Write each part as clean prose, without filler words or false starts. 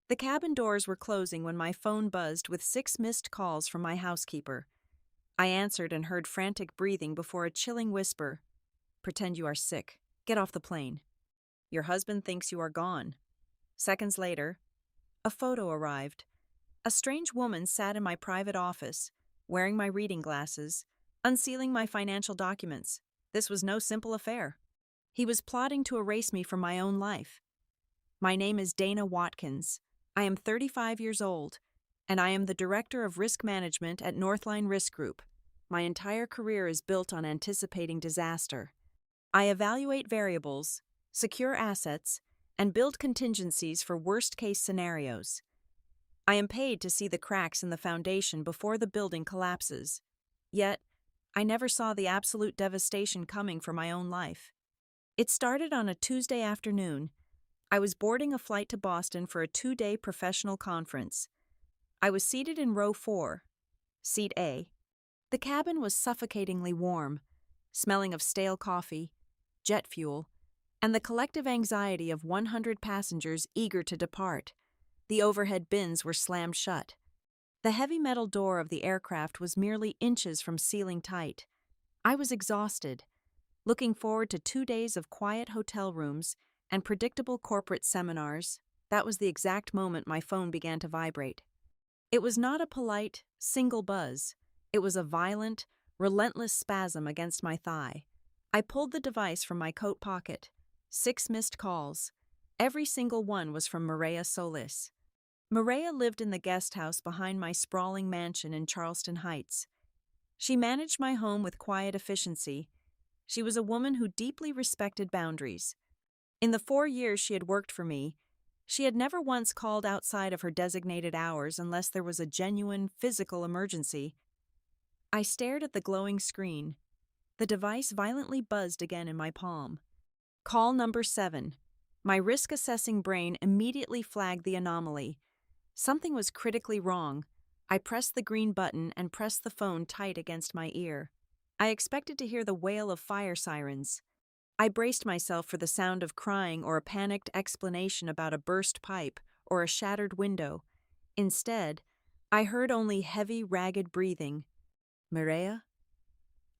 The cabin doors were closing when my phone buzzed with 6 missed calls from my housekeeper. I answered and heard frantic breathing before a chilling whisper. "Pretend you are sick. Get off the plane. Your husband thinks you are gone." Seconds later, a photo arrived. A strange woman sat in my private office, wearing my reading glasses, unsealing my financial documents. This was no simple affair. He was plotting to erase me from my own life. My name is Dana Watkins. I am 35 years old, and I am the Director of Risk Management at Northline Risk Group. My entire career is built on anticipating disaster. I evaluate variables, secure assets, and build contingencies for worst-case scenarios. I am paid to see the cracks in the foundation before the building collapses. Yet, I never saw the absolute devastation coming for my own life. It started on a Tuesday afternoon. I was boarding a flight to Boston for a 2-day professional conference. I was seated in row 4, seat A. The cabin was suffocatingly warm, smelling of stale coffee, jet fuel, and the collective anxiety of 100 passengers eager to depart. The overhead bins were slammed shut. The heavy metal door of the aircraft was merely inches from sealing tight. I was exhausted, looking forward to 2 days of quiet hotel rooms and predictable corporate seminars. That was the exact moment my phone began to vibrate. It was not a polite, single buzz. It was a violent, relentless spasm against my thigh. I pulled the device from my coat pocket. 6 missed calls. Every single one was from Maria Solis. Maria lived in the guest house behind my sprawling mansion in Charleston Heights. She managed my home with quiet efficiency. She was a woman who deeply respected boundaries. In the 4 years she had worked for me, she had never once called outside of her designated hours unless there was a genuine physical emergency. I stared at the glowing screen. The device violently buzzed again in my palm. Call number 7. My risk-assessing brain immediately flagged the anomaly. Something was critically wrong. I pressed the green button and pressed the phone tight against my ear. I expected to hear the wail of fire sirens. I braced myself for the sound of crying or a panicked explanation about a burst pipe or a shattered window. Instead, I heard only heavy, ragged breathing. "Maria?"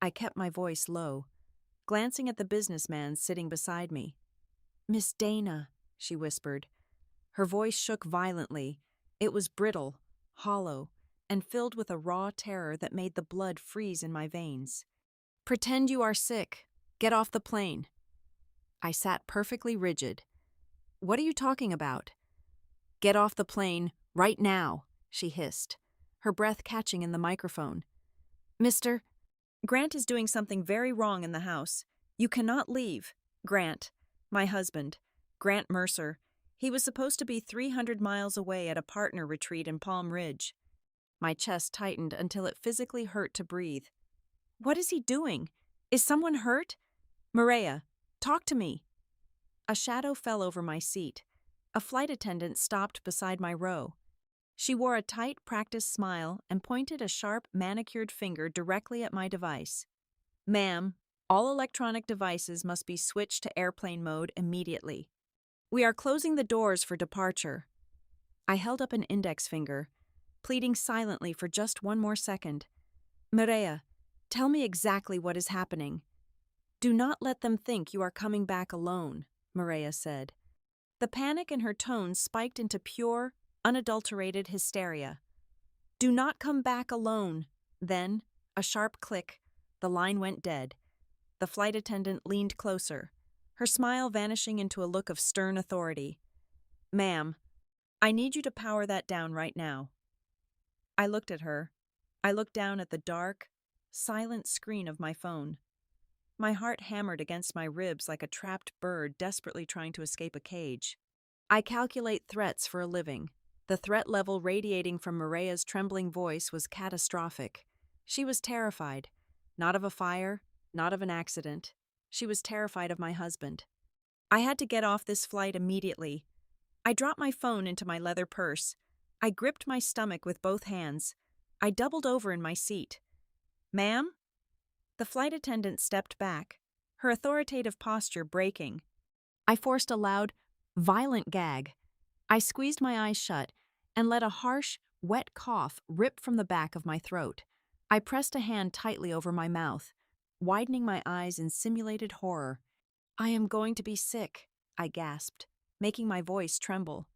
I kept my voice low, glancing at the businessman sitting beside me. "Miss Dana," she whispered. Her voice shook violently. It was brittle, hollow, and filled with a raw terror that made the blood freeze in my veins. "Pretend you are sick. Get off the plane." I sat perfectly rigid. "What are you talking about?" "Get off the plane, right now," she hissed, her breath catching in the microphone. "Mr. Grant is doing something very wrong in the house. You cannot leave. Grant, my husband, Grant Mercer. He was supposed to be 300 miles away at a partner retreat in Palm Ridge." My chest tightened until it physically hurt to breathe. "What is he doing? Is someone hurt? Maria, talk to me." A shadow fell over my seat. A flight attendant stopped beside my row. She wore a tight, practiced smile and pointed a sharp, manicured finger directly at my device. "Ma'am, all electronic devices must be switched to airplane mode immediately. We are closing the doors for departure." I held up an index finger, pleading silently for just one more second. "Maria, tell me exactly what is happening." "Do not let them think you are coming back alone," Maria said. The panic in her tone spiked into pure, unadulterated hysteria. "Do not come back alone." Then, a sharp click, the line went dead. The flight attendant leaned closer, her smile vanishing into a look of stern authority. "Ma'am, I need you to power that down right now." I looked at her. I looked down at the dark, silent screen of my phone. My heart hammered against my ribs like a trapped bird desperately trying to escape a cage. I calculate threats for a living. The threat level radiating from Maria's trembling voice was catastrophic. She was terrified, not of a fire, not of an accident. She was terrified of my husband. I had to get off this flight immediately. I dropped my phone into my leather purse. I gripped my stomach with both hands. I doubled over in my seat. "Ma'am?" The flight attendant stepped back, her authoritative posture breaking. I forced a loud, violent gag. I squeezed my eyes shut and let a harsh, wet cough rip from the back of my throat. I pressed a hand tightly over my mouth, widening my eyes in simulated horror. "I am going to be sick," I gasped, making my voice tremble.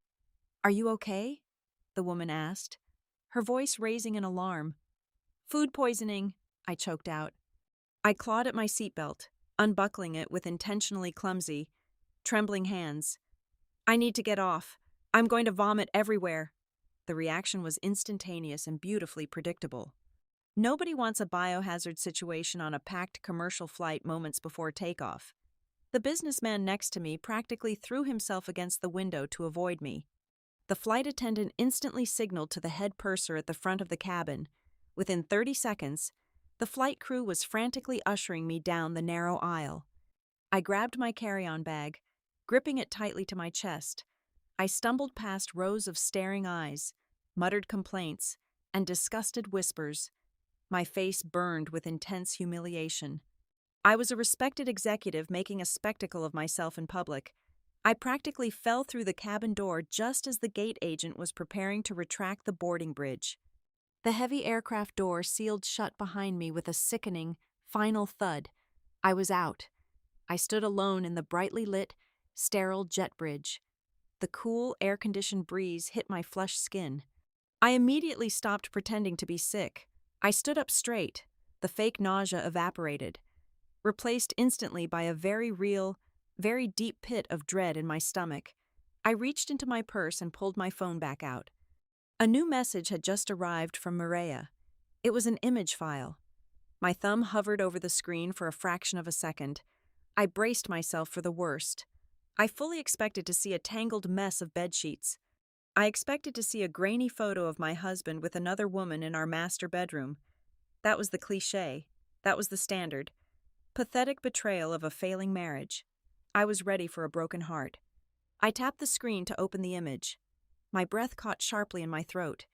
"Are you okay?" the woman asked, her voice raising in alarm. "Food poisoning," I choked out. I clawed at my seatbelt, unbuckling it with intentionally clumsy, trembling hands. "I need to get off. I'm going to vomit everywhere." The reaction was instantaneous and beautifully predictable. Nobody wants a biohazard situation on a packed commercial flight moments before takeoff. The businessman next to me practically threw himself against the window to avoid me. The flight attendant instantly signaled to the head purser at the front of the cabin. Within 30 seconds, the flight crew was frantically ushering me down the narrow aisle. I grabbed my carry-on bag, gripping it tightly to my chest. I stumbled past rows of staring eyes, muttered complaints, and disgusted whispers. My face burned with intense humiliation. I was a respected executive making a spectacle of myself in public. I practically fell through the cabin door just as the gate agent was preparing to retract the boarding bridge. The heavy aircraft door sealed shut behind me with a sickening, final thud. I was out. I stood alone in the brightly lit, sterile jet bridge. The cool, air-conditioned breeze hit my flushed skin. I immediately stopped pretending to be sick. I stood up straight. The fake nausea evaporated, replaced instantly by a very real, very deep pit of dread in my stomach. I reached into my purse and pulled my phone back out. A new message had just arrived from Maria. It was an image file. My thumb hovered over the screen for a fraction of a second. I braced myself for the worst. I fully expected to see a tangled mess of bedsheets. I expected to see a grainy photo of my husband with another woman in our master bedroom. That was the cliché. That was the standard. Pathetic betrayal of a failing marriage. I was ready for a broken heart. I tapped the screen to open the image. My breath caught sharply in my throat.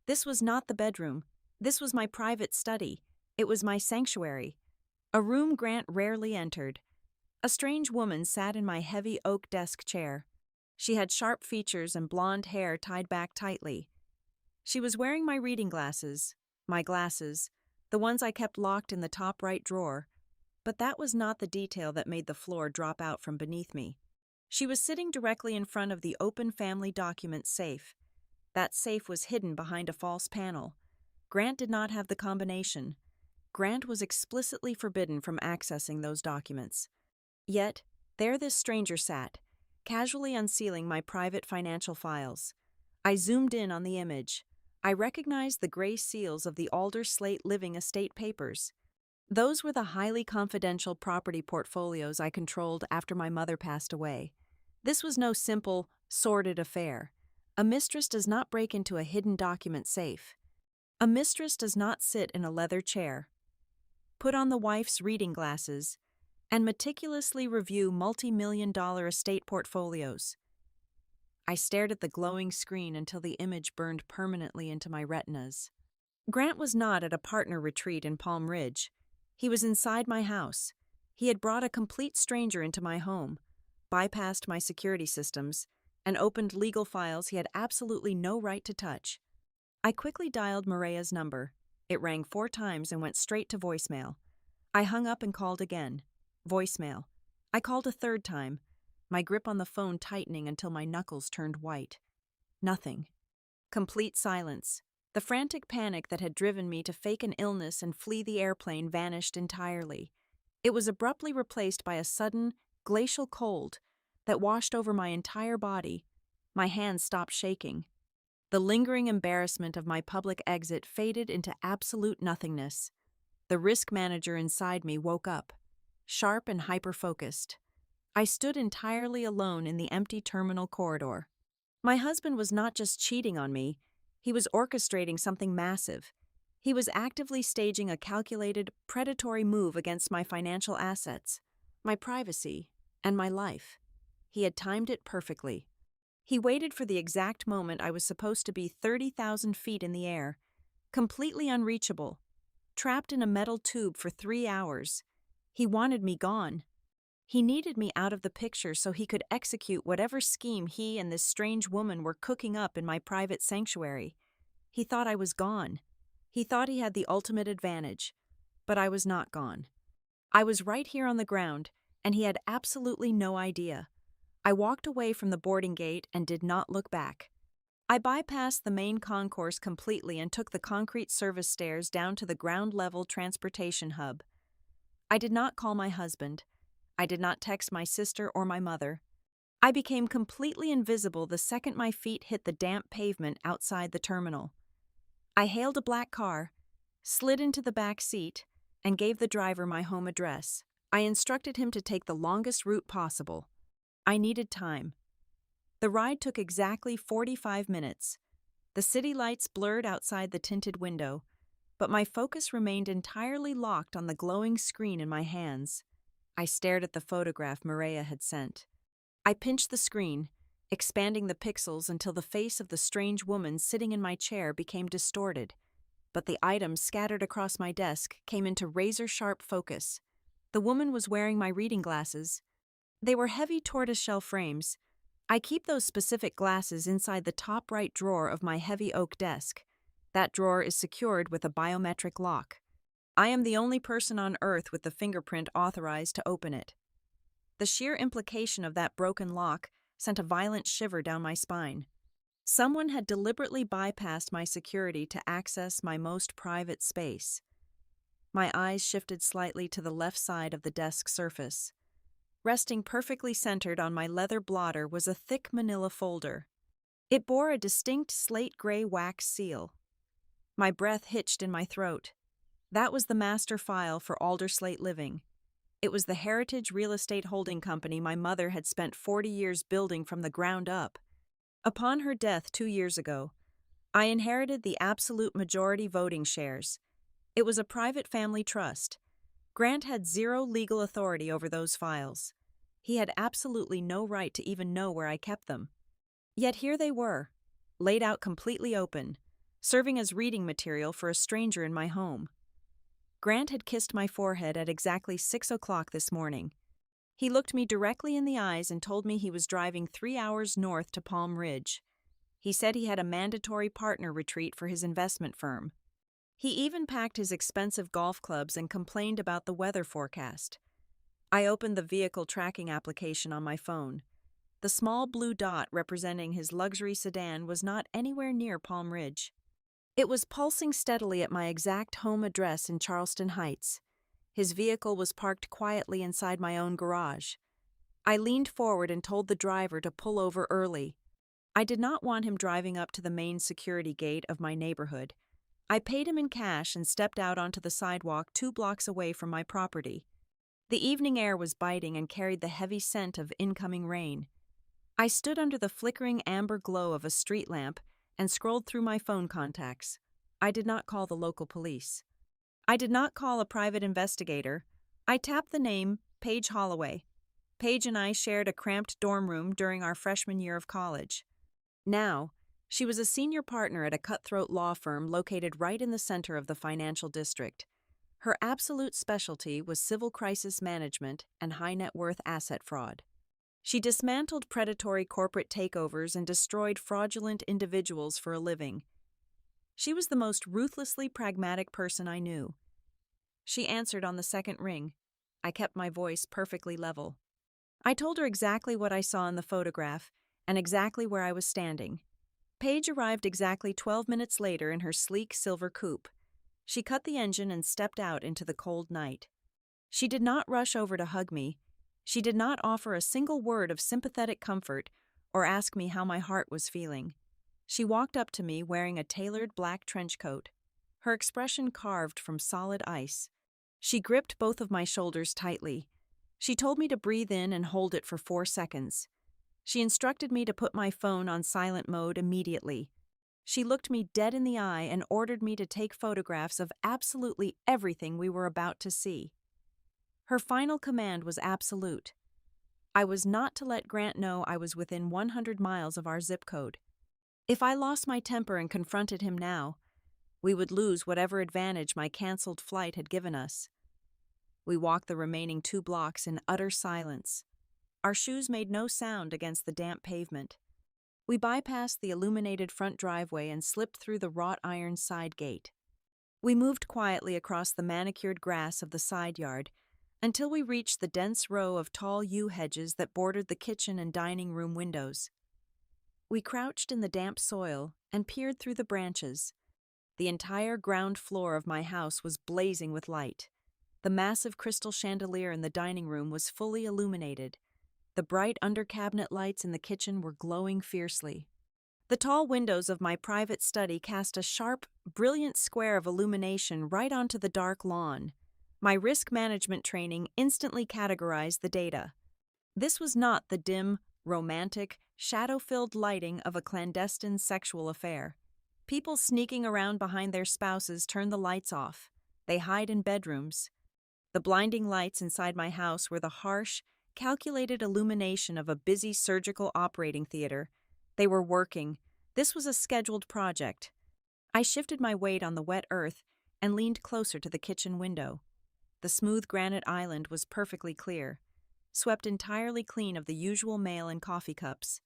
This was not the bedroom. This was my private study. It was my sanctuary. A room Grant rarely entered. A strange woman sat in my heavy oak desk chair. She had sharp features and blonde hair tied back tightly. She was wearing my reading glasses, my glasses, the ones I kept locked in the top right drawer. But that was not the detail that made the floor drop out from beneath me. She was sitting directly in front of the open family document safe. That safe was hidden behind a false panel. Grant did not have the combination. Grant was explicitly forbidden from accessing those documents. Yet, there this stranger sat, casually unsealing my private financial files. I zoomed in on the image. I recognized the gray seals of the Alder Slate Living Estate papers. Those were the highly confidential property portfolios I controlled after my mother passed away. This was no simple, sordid affair. A mistress does not break into a hidden document safe. A mistress does not sit in a leather chair, put on the wife's reading glasses, and meticulously review multi-million-dollar estate portfolios. I stared at the glowing screen until the image burned permanently into my retinas. Grant was not at a partner retreat in Palm Ridge. He was inside my house. He had brought a complete stranger into my home, bypassed my security systems, and opened legal files he had absolutely no right to touch. I quickly dialed Maria's number. It rang 4 times and went straight to voicemail. I hung up and called again. Voicemail. I called a 3rd time, my grip on the phone tightening until my knuckles turned white. Nothing. Complete silence. The frantic panic that had driven me to fake an illness and flee the airplane vanished entirely. It was abruptly replaced by a sudden, glacial cold that washed over my entire body. My hands stopped shaking. The lingering embarrassment of my public exit faded into absolute nothingness. The risk manager inside me woke up, sharp and hyper-focused. I stood entirely alone in the empty terminal corridor. My husband was not just cheating on me, he was orchestrating something massive. He was actively staging a calculated, predatory move against my financial assets, my privacy, and my life. He had timed it perfectly. He waited for the exact moment I was supposed to be 30,000 feet in the air, completely unreachable, trapped in a metal tube for 3 hours. He wanted me gone. He needed me out of the picture so he could execute whatever scheme he and this strange woman were cooking up in my private sanctuary. He thought I was gone. He thought he had the ultimate advantage. But I was not gone. I was right here on the ground, and he had absolutely no idea. I walked away from the boarding gate and did not look back. I bypassed the main concourse completely and took the concrete service stairs down to the ground-level transportation hub. I did not call my husband. I did not text my sister or my mother. I became completely invisible the second my feet hit the damp pavement outside the terminal. I hailed a black car, slid into the back seat, and gave the driver my home address. I instructed him to take the longest route possible. I needed time. The ride took exactly 45 minutes. The city lights blurred outside the tinted window, but my focus remained entirely locked on the glowing screen in my hands. I stared at the photograph Maria had sent. I pinched the screen, expanding the pixels until the face of the strange woman sitting in my chair became distorted, but the items scattered across my desk came into razor-sharp focus. The woman was wearing my reading glasses. They were heavy tortoiseshell frames. I keep those specific glasses inside the top right drawer of my heavy oak desk. That drawer is secured with a biometric lock. I am the only person on Earth with the fingerprint authorized to open it. The sheer implication of that broken lock sent a violent shiver down my spine. Someone had deliberately bypassed my security to access my most private space. My eyes shifted slightly to the left side of the desk surface. Resting perfectly centered on my leather blotter was a thick manila folder. It bore a distinct slate-gray wax seal. My breath hitched in my throat. That was the master file for Alderslate Living. It was the heritage real estate holding company my mother had spent 40 years building from the ground up. Upon her death 2 years ago, I inherited the absolute majority voting shares. It was a private family trust. Grant had zero legal authority over those files. He had absolutely no right to even know where I kept them. Yet here they were, laid out completely open, serving as reading material for a stranger in my home. Grant had kissed my forehead at exactly 6 o'clock this morning. He looked me directly in the eyes and told me he was driving 3 hours north to Palm Ridge. He said he had a mandatory partner retreat for his investment firm. He even packed his expensive golf clubs and complained about the weather forecast. I opened the vehicle tracking application on my phone. The small blue dot representing his luxury sedan was not anywhere near Palm Ridge. It was pulsing steadily at my exact home address in Charleston Heights. His vehicle was parked quietly inside my own garage. I leaned forward and told the driver to pull over early. I did not want him driving up to the main security gate of my neighborhood. I paid him in cash and stepped out onto the sidewalk 2 blocks away from my property. The evening air was biting and carried the heavy scent of incoming rain. I stood under the flickering amber glow of a street lamp and scrolled through my phone contacts. I did not call the local police. I did not call a private investigator. I tapped the name Paige Holloway. Paige and I shared a cramped dorm room during our freshman year of college. Now, she was a senior partner at a cutthroat law firm located right in the center of the financial district. Her absolute specialty was civil crisis management and high net worth asset fraud. She dismantled predatory corporate takeovers and destroyed fraudulent individuals for a living. She was the most ruthlessly pragmatic person I knew. She answered on the second ring. I kept my voice perfectly level. I told her exactly what I saw in the photograph and exactly where I was standing. Paige arrived exactly 12 minutes later in her sleek silver coupe. She cut the engine and stepped out into the cold night. She did not rush over to hug me. She did not offer a single word of sympathetic comfort or ask me how my heart was feeling. She walked up to me wearing a tailored black trench coat, her expression carved from solid ice. She gripped both of my shoulders tightly. She told me to breathe in and hold it for 4 seconds. She instructed me to put my phone on silent mode immediately. She looked me dead in the eye and ordered me to take photographs of absolutely everything we were about to see. Her final command was absolute. I was not to let Grant know I was within 100 miles of our zip code. If I lost my temper and confronted him now, we would lose whatever advantage my canceled flight had given us. We walked the remaining 2 blocks in utter silence. Our shoes made no sound against the damp pavement. We bypassed the illuminated front driveway and slipped through the wrought iron side gate. We moved quietly across the manicured grass of the side yard until we reached the dense row of tall yew hedges that bordered the kitchen and dining room windows. We crouched in the damp soil and peered through the branches. The entire ground floor of my house was blazing with light. The massive crystal chandelier in the dining room was fully illuminated. The bright under-cabinet lights in the kitchen were glowing fiercely. The tall windows of my private study cast a sharp, brilliant square of illumination right onto the dark lawn. My risk management training instantly categorized the data. This was not the dim, romantic, shadow-filled lighting of a clandestine sexual affair. People sneaking around behind their spouses turn the lights off. They hide in bedrooms. The blinding lights inside my house were the harsh, calculated illumination of a busy surgical operating theater. They were working. This was a scheduled project. I shifted my weight on the wet earth and leaned closer to the kitchen window. The smooth granite island was perfectly clear, swept entirely clean of the usual mail and coffee cups.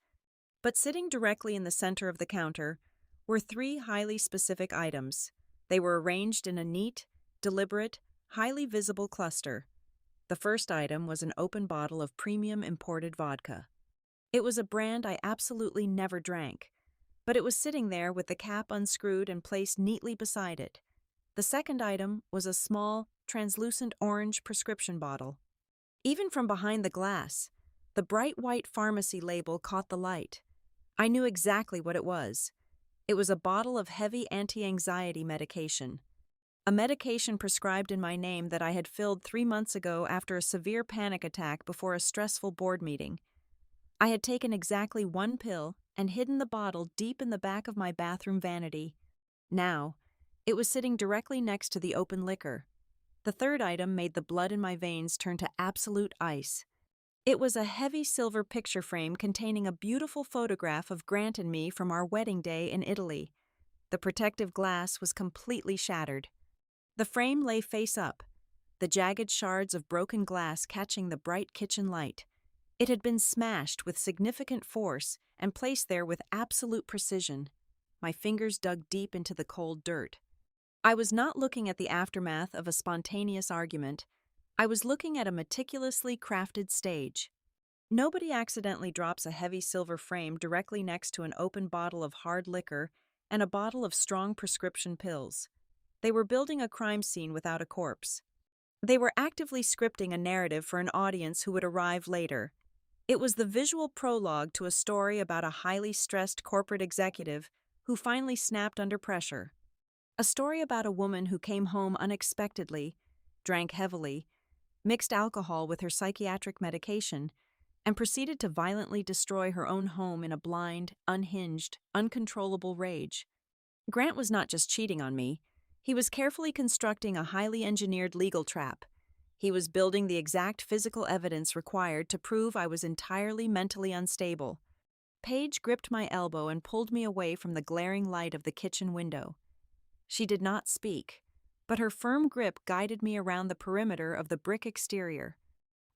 But sitting directly in the center of the counter were 3 highly specific items. They were arranged in a neat, deliberate, highly visible cluster. The first item was an open bottle of premium imported vodka. It was a brand I absolutely never drank, but it was sitting there with the cap unscrewed and placed neatly beside it. The second item was a small, translucent orange prescription bottle. Even from behind the glass, the bright white pharmacy label caught the light. I knew exactly what it was. It was a bottle of heavy anti-anxiety medication. A medication prescribed in my name that I had filled 3 months ago after a severe panic attack before a stressful board meeting. I had taken exactly 1 pill and hidden the bottle deep in the back of my bathroom vanity. Now, it was sitting directly next to the open liquor. The third item made the blood in my veins turn to absolute ice. It was a heavy silver picture frame containing a beautiful photograph of Grant and me from our wedding day in Italy. The protective glass was completely shattered. The frame lay face up, the jagged shards of broken glass catching the bright kitchen light. It had been smashed with significant force and placed there with absolute precision. My fingers dug deep into the cold dirt. I was not looking at the aftermath of a spontaneous argument. I was looking at a meticulously crafted stage. Nobody accidentally drops a heavy silver frame directly next to an open bottle of hard liquor and a bottle of strong prescription pills. They were building a crime scene without a corpse. They were actively scripting a narrative for an audience who would arrive later. It was the visual prologue to a story about a highly stressed corporate executive who finally snapped under pressure. A story about a woman who came home unexpectedly, drank heavily, mixed alcohol with her psychiatric medication, and proceeded to violently destroy her own home in a blind, unhinged, uncontrollable rage. Grant was not just cheating on me. He was carefully constructing a highly engineered legal trap. He was building the exact physical evidence required to prove I was entirely mentally unstable. Paige gripped my elbow and pulled me away from the glaring light of the kitchen window. She did not speak, but her firm grip guided me around the perimeter of the brick exterior.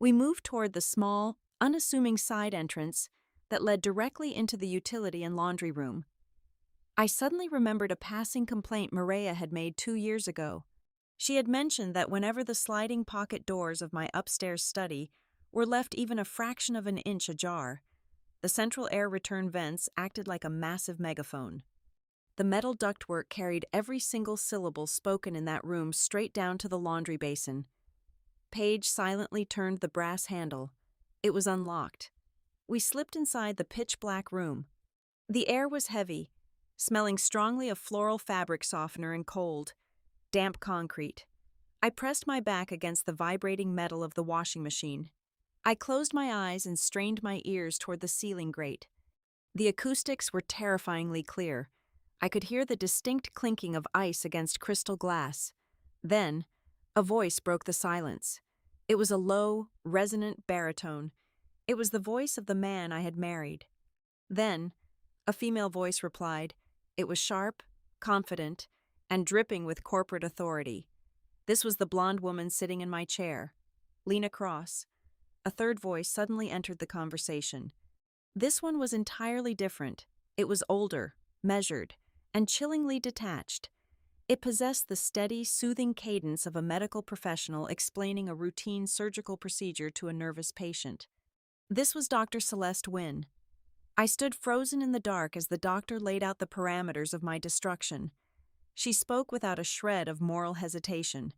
We moved toward the small, unassuming side entrance that led directly into the utility and laundry room. I suddenly remembered a passing complaint Maria had made 2 years ago. She had mentioned that whenever the sliding pocket doors of my upstairs study were left even a fraction of an inch ajar, the central air return vents acted like a massive megaphone. The metal ductwork carried every single syllable spoken in that room straight down to the laundry basin. Paige silently turned the brass handle. It was unlocked. We slipped inside the pitch-black room. The air was heavy, smelling strongly of floral fabric softener and cold, damp concrete. I pressed my back against the vibrating metal of the washing machine. I closed my eyes and strained my ears toward the ceiling grate. The acoustics were terrifyingly clear. I could hear the distinct clinking of ice against crystal glass. Then, a voice broke the silence. It was a low, resonant baritone. It was the voice of the man I had married. Then, a female voice replied. It was sharp, confident, and dripping with corporate authority. This was the blonde woman sitting in my chair, Lena Cross. A third voice suddenly entered the conversation. This one was entirely different. It was older, measured, and chillingly detached. It possessed the steady, soothing cadence of a medical professional explaining a routine surgical procedure to a nervous patient. This was Dr. Celeste Wynne. I stood frozen in the dark as the doctor laid out the parameters of my destruction. She spoke without a shred of moral hesitation.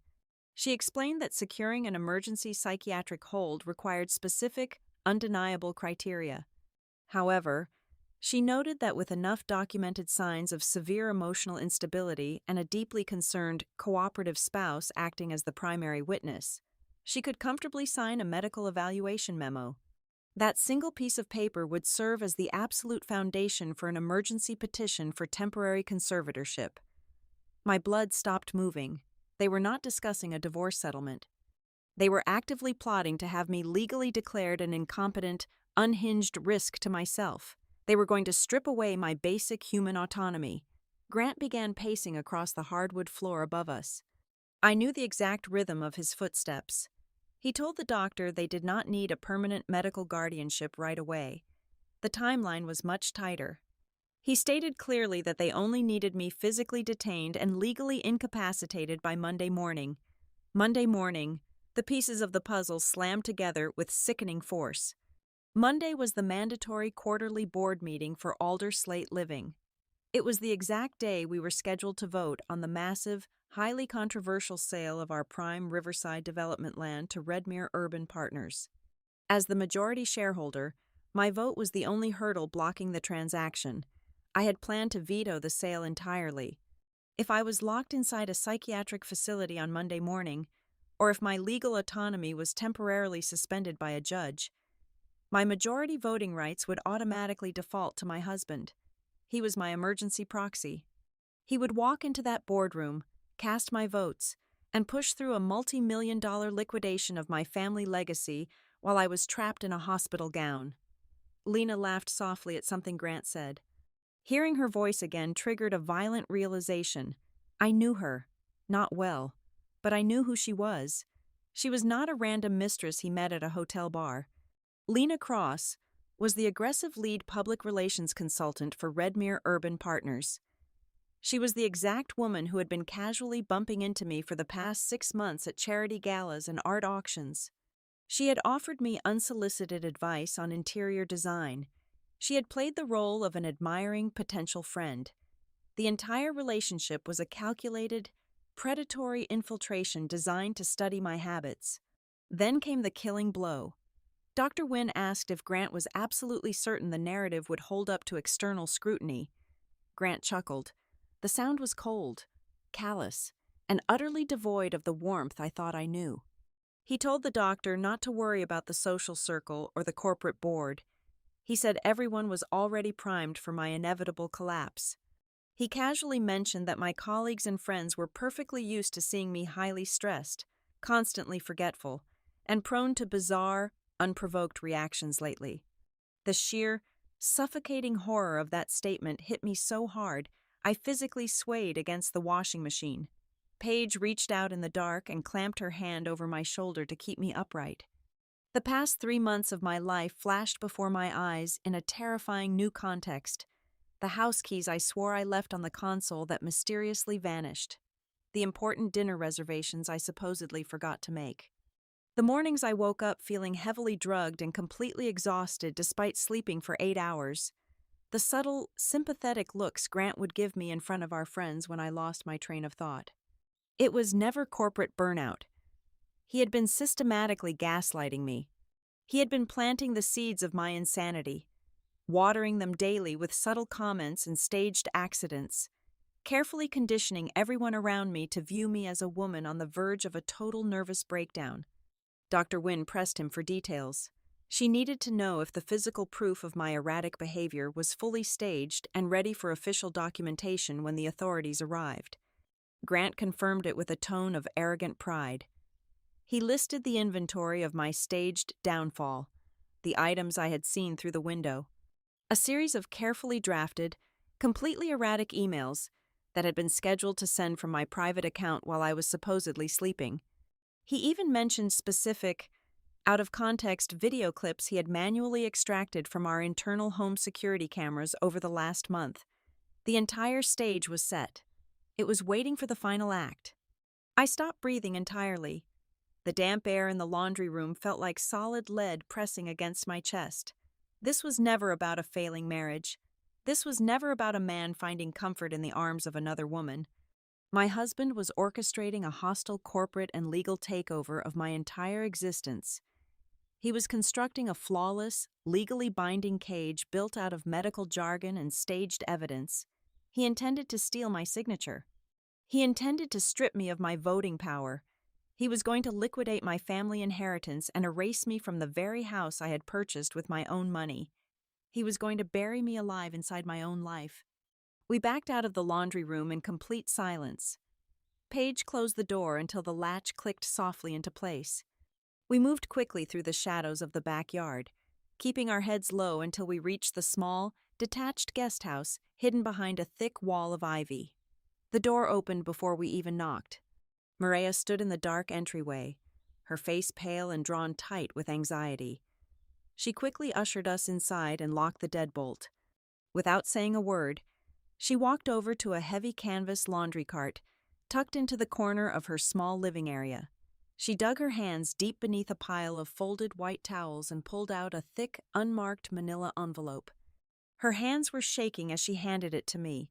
She explained that securing an emergency psychiatric hold required specific, undeniable criteria. However, she noted that with enough documented signs of severe emotional instability and a deeply concerned, cooperative spouse acting as the primary witness, she could comfortably sign a medical evaluation memo. That single piece of paper would serve as the absolute foundation for an emergency petition for temporary conservatorship. My blood stopped moving. They were not discussing a divorce settlement. They were actively plotting to have me legally declared an incompetent, unhinged risk to myself. They were going to strip away my basic human autonomy. Grant began pacing across the hardwood floor above us. I knew the exact rhythm of his footsteps. He told the doctor they did not need a permanent medical guardianship right away. The timeline was much tighter. He stated clearly that they only needed me physically detained and legally incapacitated by Monday morning. Monday morning, the pieces of the puzzle slammed together with sickening force. Monday was the mandatory quarterly board meeting for Alder Slate Living. It was the exact day we were scheduled to vote on the massive, highly controversial sale of our prime riverside development land to Redmere Urban Partners. As the majority shareholder, my vote was the only hurdle blocking the transaction. I had planned to veto the sale entirely. If I was locked inside a psychiatric facility on Monday morning, or if my legal autonomy was temporarily suspended by a judge, my majority voting rights would automatically default to my husband. He was my emergency proxy. He would walk into that boardroom, cast my votes, and push through a multi-million-dollar liquidation of my family legacy while I was trapped in a hospital gown. Lena laughed softly at something Grant said. Hearing her voice again triggered a violent realization. I knew her. Not well. But I knew who she was. She was not a random mistress he met at a hotel bar. Lena Cross was the aggressive lead public relations consultant for Redmere Urban Partners. She was the exact woman who had been casually bumping into me for the past 6 months at charity galas and art auctions. She had offered me unsolicited advice on interior design. She had played the role of an admiring potential friend. The entire relationship was a calculated, predatory infiltration designed to study my habits. Then came the killing blow. Dr. Wynne asked if Grant was absolutely certain the narrative would hold up to external scrutiny. Grant chuckled. The sound was cold, callous, and utterly devoid of the warmth I thought I knew. He told the doctor not to worry about the social circle or the corporate board. He said everyone was already primed for my inevitable collapse. He casually mentioned that my colleagues and friends were perfectly used to seeing me highly stressed, constantly forgetful, and prone to bizarre, unprovoked reactions lately. The sheer, suffocating horror of that statement hit me so hard I physically swayed against the washing machine. Paige reached out in the dark and clamped her hand over my shoulder to keep me upright. The past 3 months of my life flashed before my eyes in a terrifying new context. The house keys I swore I left on the console that mysteriously vanished. The important dinner reservations I supposedly forgot to make. The mornings I woke up feeling heavily drugged and completely exhausted despite sleeping for 8 hours. The subtle, sympathetic looks Grant would give me in front of our friends when I lost my train of thought. It was never corporate burnout. He had been systematically gaslighting me. He had been planting the seeds of my insanity, watering them daily with subtle comments and staged accidents, carefully conditioning everyone around me to view me as a woman on the verge of a total nervous breakdown. Dr. Wynne pressed him for details. She needed to know if the physical proof of my erratic behavior was fully staged and ready for official documentation when the authorities arrived. Grant confirmed it with a tone of arrogant pride. He listed the inventory of my staged downfall, the items I had seen through the window. A series of carefully drafted, completely erratic emails that had been scheduled to send from my private account while I was supposedly sleeping. He even mentioned specific, out-of-context video clips he had manually extracted from our internal home security cameras over the last month. The entire stage was set. It was waiting for the final act. I stopped breathing entirely. The damp air in the laundry room felt like solid lead pressing against my chest. This was never about a failing marriage. This was never about a man finding comfort in the arms of another woman. My husband was orchestrating a hostile corporate and legal takeover of my entire existence. He was constructing a flawless, legally binding cage built out of medical jargon and staged evidence. He intended to steal my signature. He intended to strip me of my voting power. He was going to liquidate my family inheritance and erase me from the very house I had purchased with my own money. He was going to bury me alive inside my own life. We backed out of the laundry room in complete silence. Paige closed the door until the latch clicked softly into place. We moved quickly through the shadows of the backyard, keeping our heads low until we reached the small, detached guest house hidden behind a thick wall of ivy. The door opened before we even knocked. Maria stood in the dark entryway, her face pale and drawn tight with anxiety. She quickly ushered us inside and locked the deadbolt. Without saying a word, she walked over to a heavy canvas laundry cart tucked into the corner of her small living area. She dug her hands deep beneath a pile of folded white towels and pulled out a thick, unmarked manila envelope. Her hands were shaking as she handed it to me.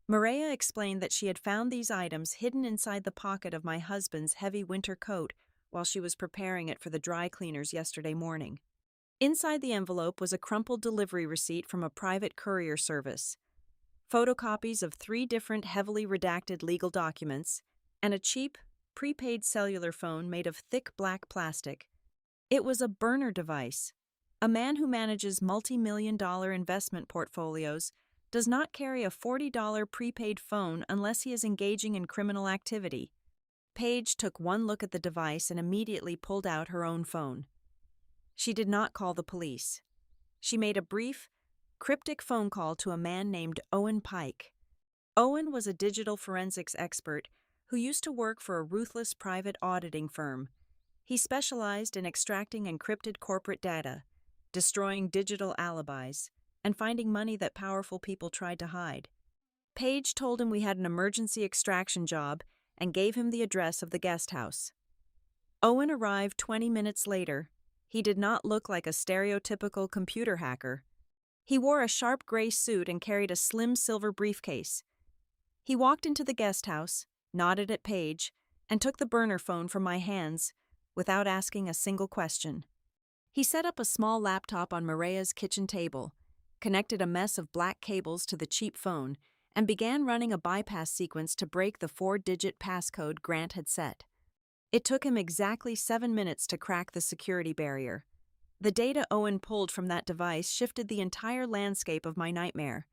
Maria explained that she had found these items hidden inside the pocket of my husband's heavy winter coat while she was preparing it for the dry cleaners yesterday morning. Inside the envelope was a crumpled delivery receipt from a private courier service, photocopies of 3 different heavily redacted legal documents, and a cheap, prepaid cellular phone made of thick black plastic. It was a burner device. A man who manages multi-million-dollar investment portfolios does not carry a $40 prepaid phone unless he is engaging in criminal activity. Paige took one look at the device and immediately pulled out her own phone. She did not call the police. She made a brief, cryptic phone call to a man named Owen Pike. Owen was a digital forensics expert who used to work for a ruthless private auditing firm. He specialized in extracting encrypted corporate data, destroying digital alibis, and finding money that powerful people tried to hide. Paige told him we had an emergency extraction job and gave him the address of the guest house. Owen arrived 20 minutes later. He did not look like a stereotypical computer hacker. He wore a sharp gray suit and carried a slim silver briefcase. He walked into the guest house, nodded at Paige, and took the burner phone from my hands without asking a single question. He set up a small laptop on Maria's kitchen table, connected a mess of black cables to the cheap phone, and began running a bypass sequence to break the 4-digit passcode Grant had set. It took him exactly 7 minutes to crack the security barrier. The data Owen pulled from that device shifted the entire landscape of my nightmare.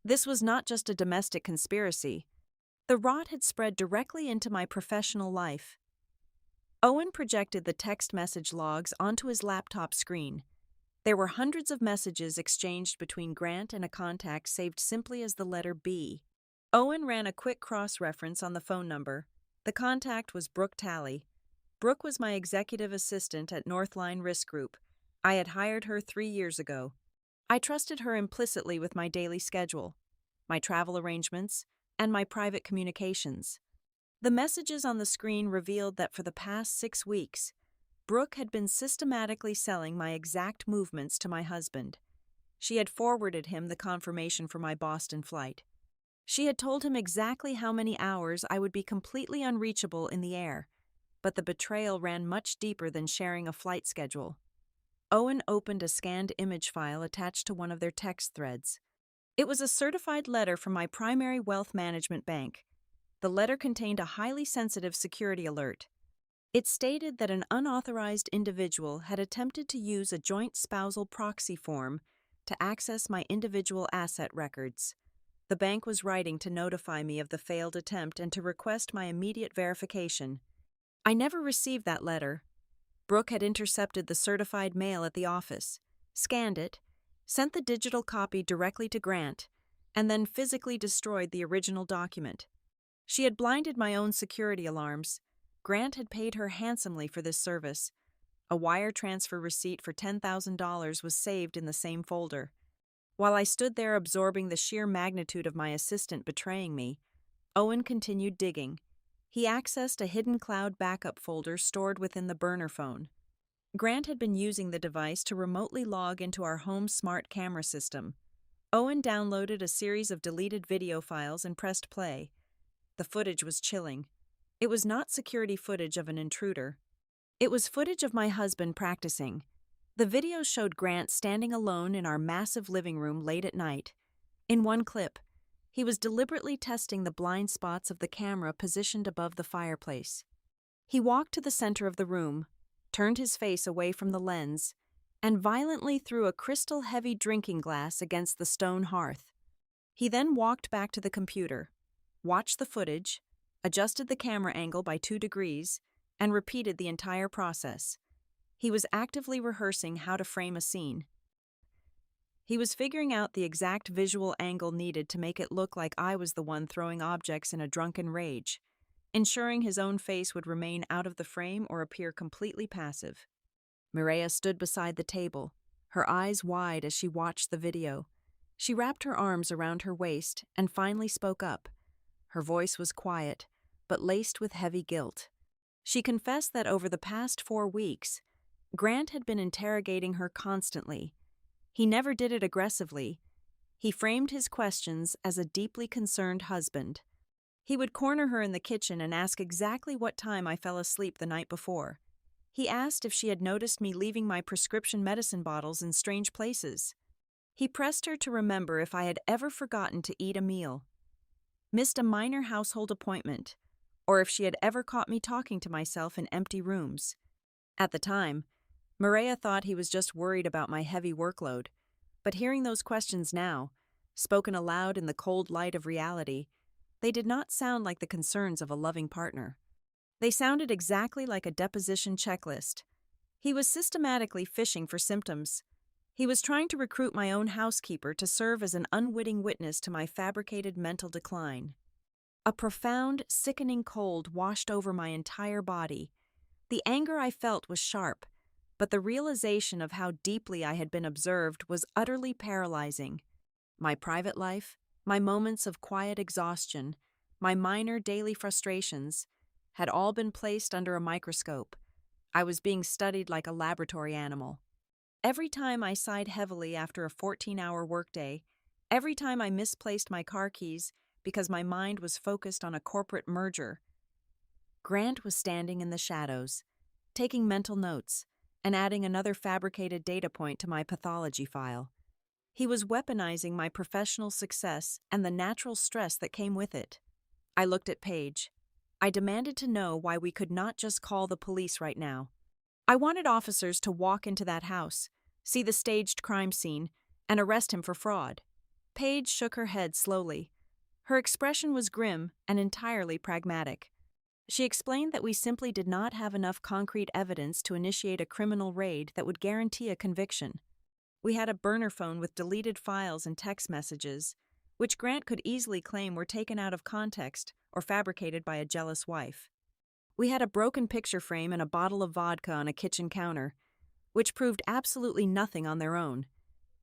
This was not just a domestic conspiracy. The rot had spread directly into my professional life. Owen projected the text message logs onto his laptop screen. There were hundreds of messages exchanged between Grant and a contact saved simply as the letter B. Owen ran a quick cross-reference on the phone number. The contact was Brooke Talley. Brooke was my executive assistant at Northline Risk Group. I had hired her 3 years ago. I trusted her implicitly with my daily schedule, my travel arrangements, and my private communications. The messages on the screen revealed that for the past 6 weeks, Brooke had been systematically selling my exact movements to my husband. She had forwarded him the confirmation for my Boston flight. She had told him exactly how many hours I would be completely unreachable in the air, but the betrayal ran much deeper than sharing a flight schedule. Owen opened a scanned image file attached to one of their text threads. It was a certified letter from my primary wealth management bank. The letter contained a highly sensitive security alert. It stated that an unauthorized individual had attempted to use a joint spousal proxy form to access my individual asset records. The bank was writing to notify me of the failed attempt and to request my immediate verification. I never received that letter. Brooke had intercepted the certified mail at the office, scanned it, sent the digital copy directly to Grant, and then physically destroyed the original document. She had blinded my own security alarms. Grant had paid her handsomely for this service. A wire transfer receipt for $10,000 was saved in the same folder. While I stood there absorbing the sheer magnitude of my assistant betraying me, Owen continued digging. He accessed a hidden cloud backup folder stored within the burner phone. Grant had been using the device to remotely log into our home smart camera system. Owen downloaded a series of deleted video files and pressed play. The footage was chilling. It was not security footage of an intruder. It was footage of my husband practicing. The video showed Grant standing alone in our massive living room late at night. In one clip, he was deliberately testing the blind spots of the camera positioned above the fireplace. He walked to the center of the room, turned his face away from the lens, and violently threw a crystal-heavy drinking glass against the stone hearth. He then walked back to the computer, watched the footage, adjusted the camera angle by 2 degrees, and repeated the entire process. He was actively rehearsing how to frame a scene. He was figuring out the exact visual angle needed to make it look like I was the one throwing objects in a drunken rage, ensuring his own face would remain out of the frame or appear completely passive. Mireia stood beside the table, her eyes wide as she watched the video. She wrapped her arms around her waist and finally spoke up. Her voice was quiet, but laced with heavy guilt. She confessed that over the past 4 weeks, Grant had been interrogating her constantly. He never did it aggressively. He framed his questions as a deeply concerned husband. He would corner her in the kitchen and ask exactly what time I fell asleep the night before. He asked if she had noticed me leaving my prescription medicine bottles in strange places. He pressed her to remember if I had ever forgotten to eat a meal, missed a minor household appointment, or if she had ever caught me talking to myself in empty rooms. At the time, Mireia thought he was just worried about my heavy workload, but hearing those questions now, spoken aloud in the cold light of reality, they did not sound like the concerns of a loving partner. They sounded exactly like a deposition checklist. He was systematically fishing for symptoms. He was trying to recruit my own housekeeper to serve as an unwitting witness to my fabricated mental decline. A profound, sickening cold washed over my entire body. The anger I felt was sharp, but the realization of how deeply I had been observed was utterly paralyzing. My private life, my moments of quiet exhaustion, my minor daily frustrations, had all been placed under a microscope. I was being studied like a laboratory animal. Every time I sighed heavily after a 14-hour workday, every time I misplaced my car keys because my mind was focused on a corporate merger, Grant was standing in the shadows, taking mental notes, and adding another fabricated data point to my pathology file. He was weaponizing my professional success and the natural stress that came with it. I looked at Paige. I demanded to know why we could not just call the police right now. I wanted officers to walk into that house, see the staged crime scene, and arrest him for fraud. Paige shook her head slowly. Her expression was grim and entirely pragmatic. She explained that we simply did not have enough concrete evidence to initiate a criminal raid that would guarantee a conviction. We had a burner phone with deleted files and text messages, which Grant could easily claim were taken out of context or fabricated by a jealous wife. We had a broken picture frame and a bottle of vodka on a kitchen counter, which proved absolutely nothing on their own.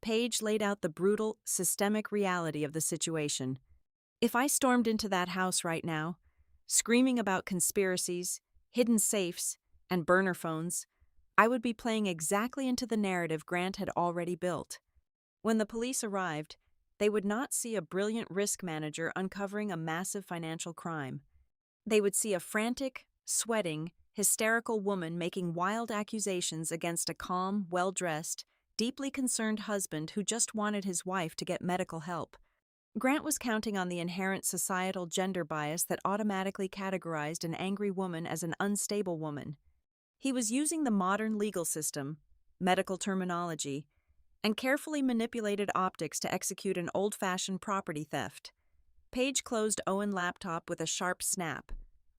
Paige laid out the brutal, systemic reality of the situation. If I stormed into that house right now, screaming about conspiracies, hidden safes, and burner phones, I would be playing exactly into the narrative Grant had already built. When the police arrived, they would not see a brilliant risk manager uncovering a massive financial crime. They would see a frantic, sweating, hysterical woman making wild accusations against a calm, well-dressed, deeply concerned husband who just wanted his wife to get medical help. Grant was counting on the inherent societal gender bias that automatically categorized an angry woman as an unstable woman. He was using the modern legal system, medical terminology, and carefully manipulated optics to execute an old-fashioned property theft. Paige closed Owen's laptop with a sharp snap.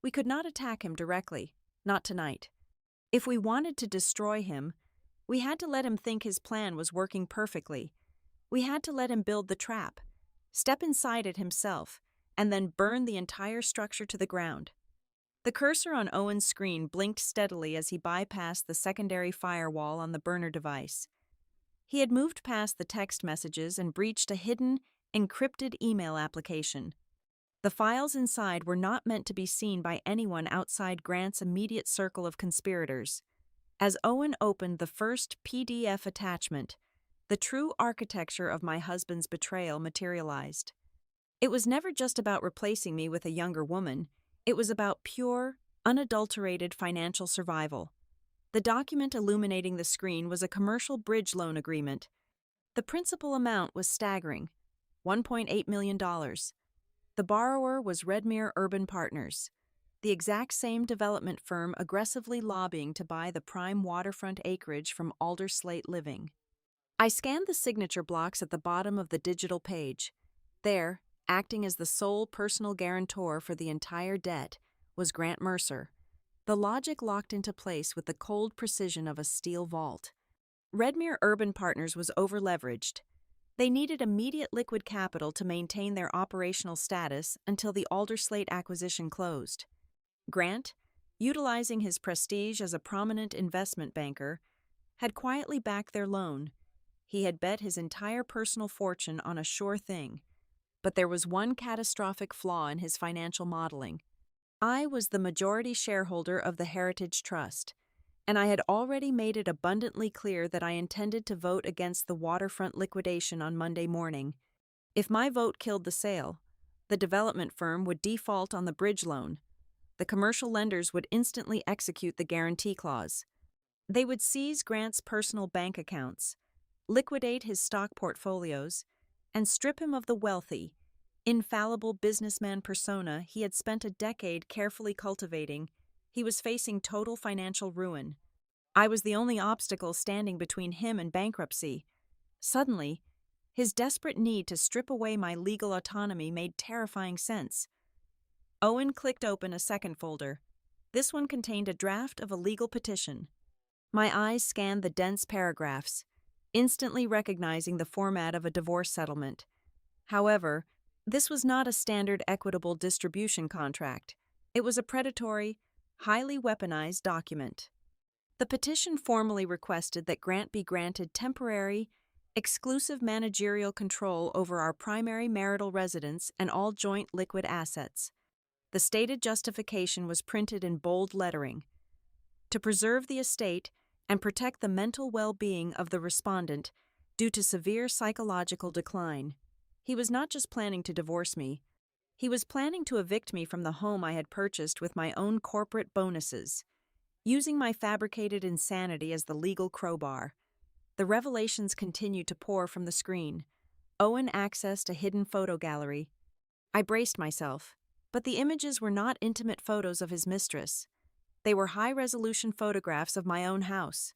We could not attack him directly, not tonight. If we wanted to destroy him, we had to let him think his plan was working perfectly. We had to let him build the trap, step inside it himself, and then burn the entire structure to the ground. The cursor on Owen's screen blinked steadily as he bypassed the secondary firewall on the burner device. He had moved past the text messages and breached a hidden, encrypted email application. The files inside were not meant to be seen by anyone outside Grant's immediate circle of conspirators. As Owen opened the first PDF attachment, the true architecture of my husband's betrayal materialized. It was never just about replacing me with a younger woman. It was about pure, unadulterated financial survival. The document illuminating the screen was a commercial bridge loan agreement. The principal amount was staggering, $1.8 million. The borrower was Redmere Urban Partners, the exact same development firm aggressively lobbying to buy the prime waterfront acreage from Alderslate Living. I scanned the signature blocks at the bottom of the digital page. There, acting as the sole personal guarantor for the entire debt, was Grant Mercer. The logic locked into place with the cold precision of a steel vault. Redmere Urban Partners was overleveraged. They needed immediate liquid capital to maintain their operational status until the Alderslate acquisition closed. Grant, utilizing his prestige as a prominent investment banker, had quietly backed their loan. He had bet his entire personal fortune on a sure thing. But there was one catastrophic flaw in his financial modeling. I was the majority shareholder of the Heritage Trust, and I had already made it abundantly clear that I intended to vote against the waterfront liquidation on Monday morning. If my vote killed the sale, the development firm would default on the bridge loan. The commercial lenders would instantly execute the guarantee clause. They would seize Grant's personal bank accounts, liquidate his stock portfolios, and strip him of the wealthy, infallible businessman persona he had spent a decade carefully cultivating. He was facing total financial ruin. I was the only obstacle standing between him and bankruptcy. Suddenly, his desperate need to strip away my legal autonomy made terrifying sense. Owen clicked open a second folder. This one contained a draft of a legal petition. My eyes scanned the dense paragraphs, instantly recognizing the format of a divorce settlement. However, this was not a standard equitable distribution contract. It was a predatory, highly weaponized document. The petition formally requested that Grant be granted temporary, exclusive managerial control over our primary marital residence and all joint liquid assets. The stated justification was printed in bold lettering. To preserve the estate and protect the mental well-being of the respondent due to severe psychological decline. He was not just planning to divorce me. He was planning to evict me from the home I had purchased with my own corporate bonuses, using my fabricated insanity as the legal crowbar. The revelations continued to pour from the screen. Owen accessed a hidden photo gallery. I braced myself, but the images were not intimate photos of his mistress. They were high-resolution photographs of my own house.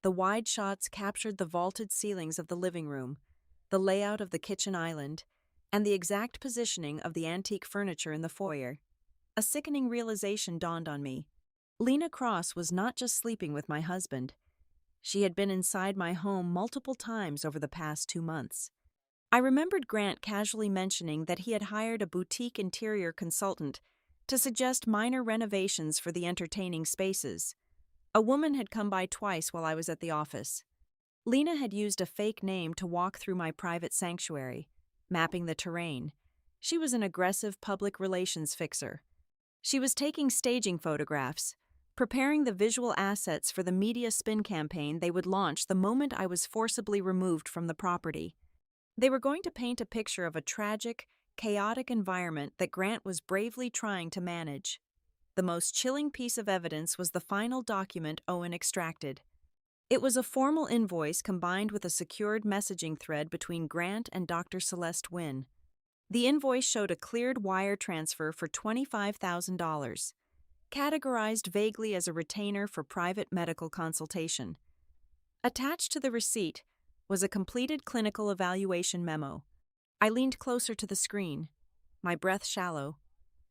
The wide shots captured the vaulted ceilings of the living room, the layout of the kitchen island, and the exact positioning of the antique furniture in the foyer. A sickening realization dawned on me. Lena Cross was not just sleeping with my husband. She had been inside my home multiple times over the past 2 months. I remembered Grant casually mentioning that he had hired a boutique interior consultant to suggest minor renovations for the entertaining spaces. A woman had come by twice while I was at the office. Lena had used a fake name to walk through my private sanctuary, mapping the terrain. She was an aggressive public relations fixer. She was taking staging photographs, preparing the visual assets for the media spin campaign they would launch the moment I was forcibly removed from the property. They were going to paint a picture of a tragic, chaotic environment that Grant was bravely trying to manage. The most chilling piece of evidence was the final document Owen extracted. It was a formal invoice combined with a secured messaging thread between Grant and Dr. Celeste Wynne. The invoice showed a cleared wire transfer for $25,000, categorized vaguely as a retainer for private medical consultation. Attached to the receipt was a completed clinical evaluation memo. I leaned closer to the screen, my breath shallow.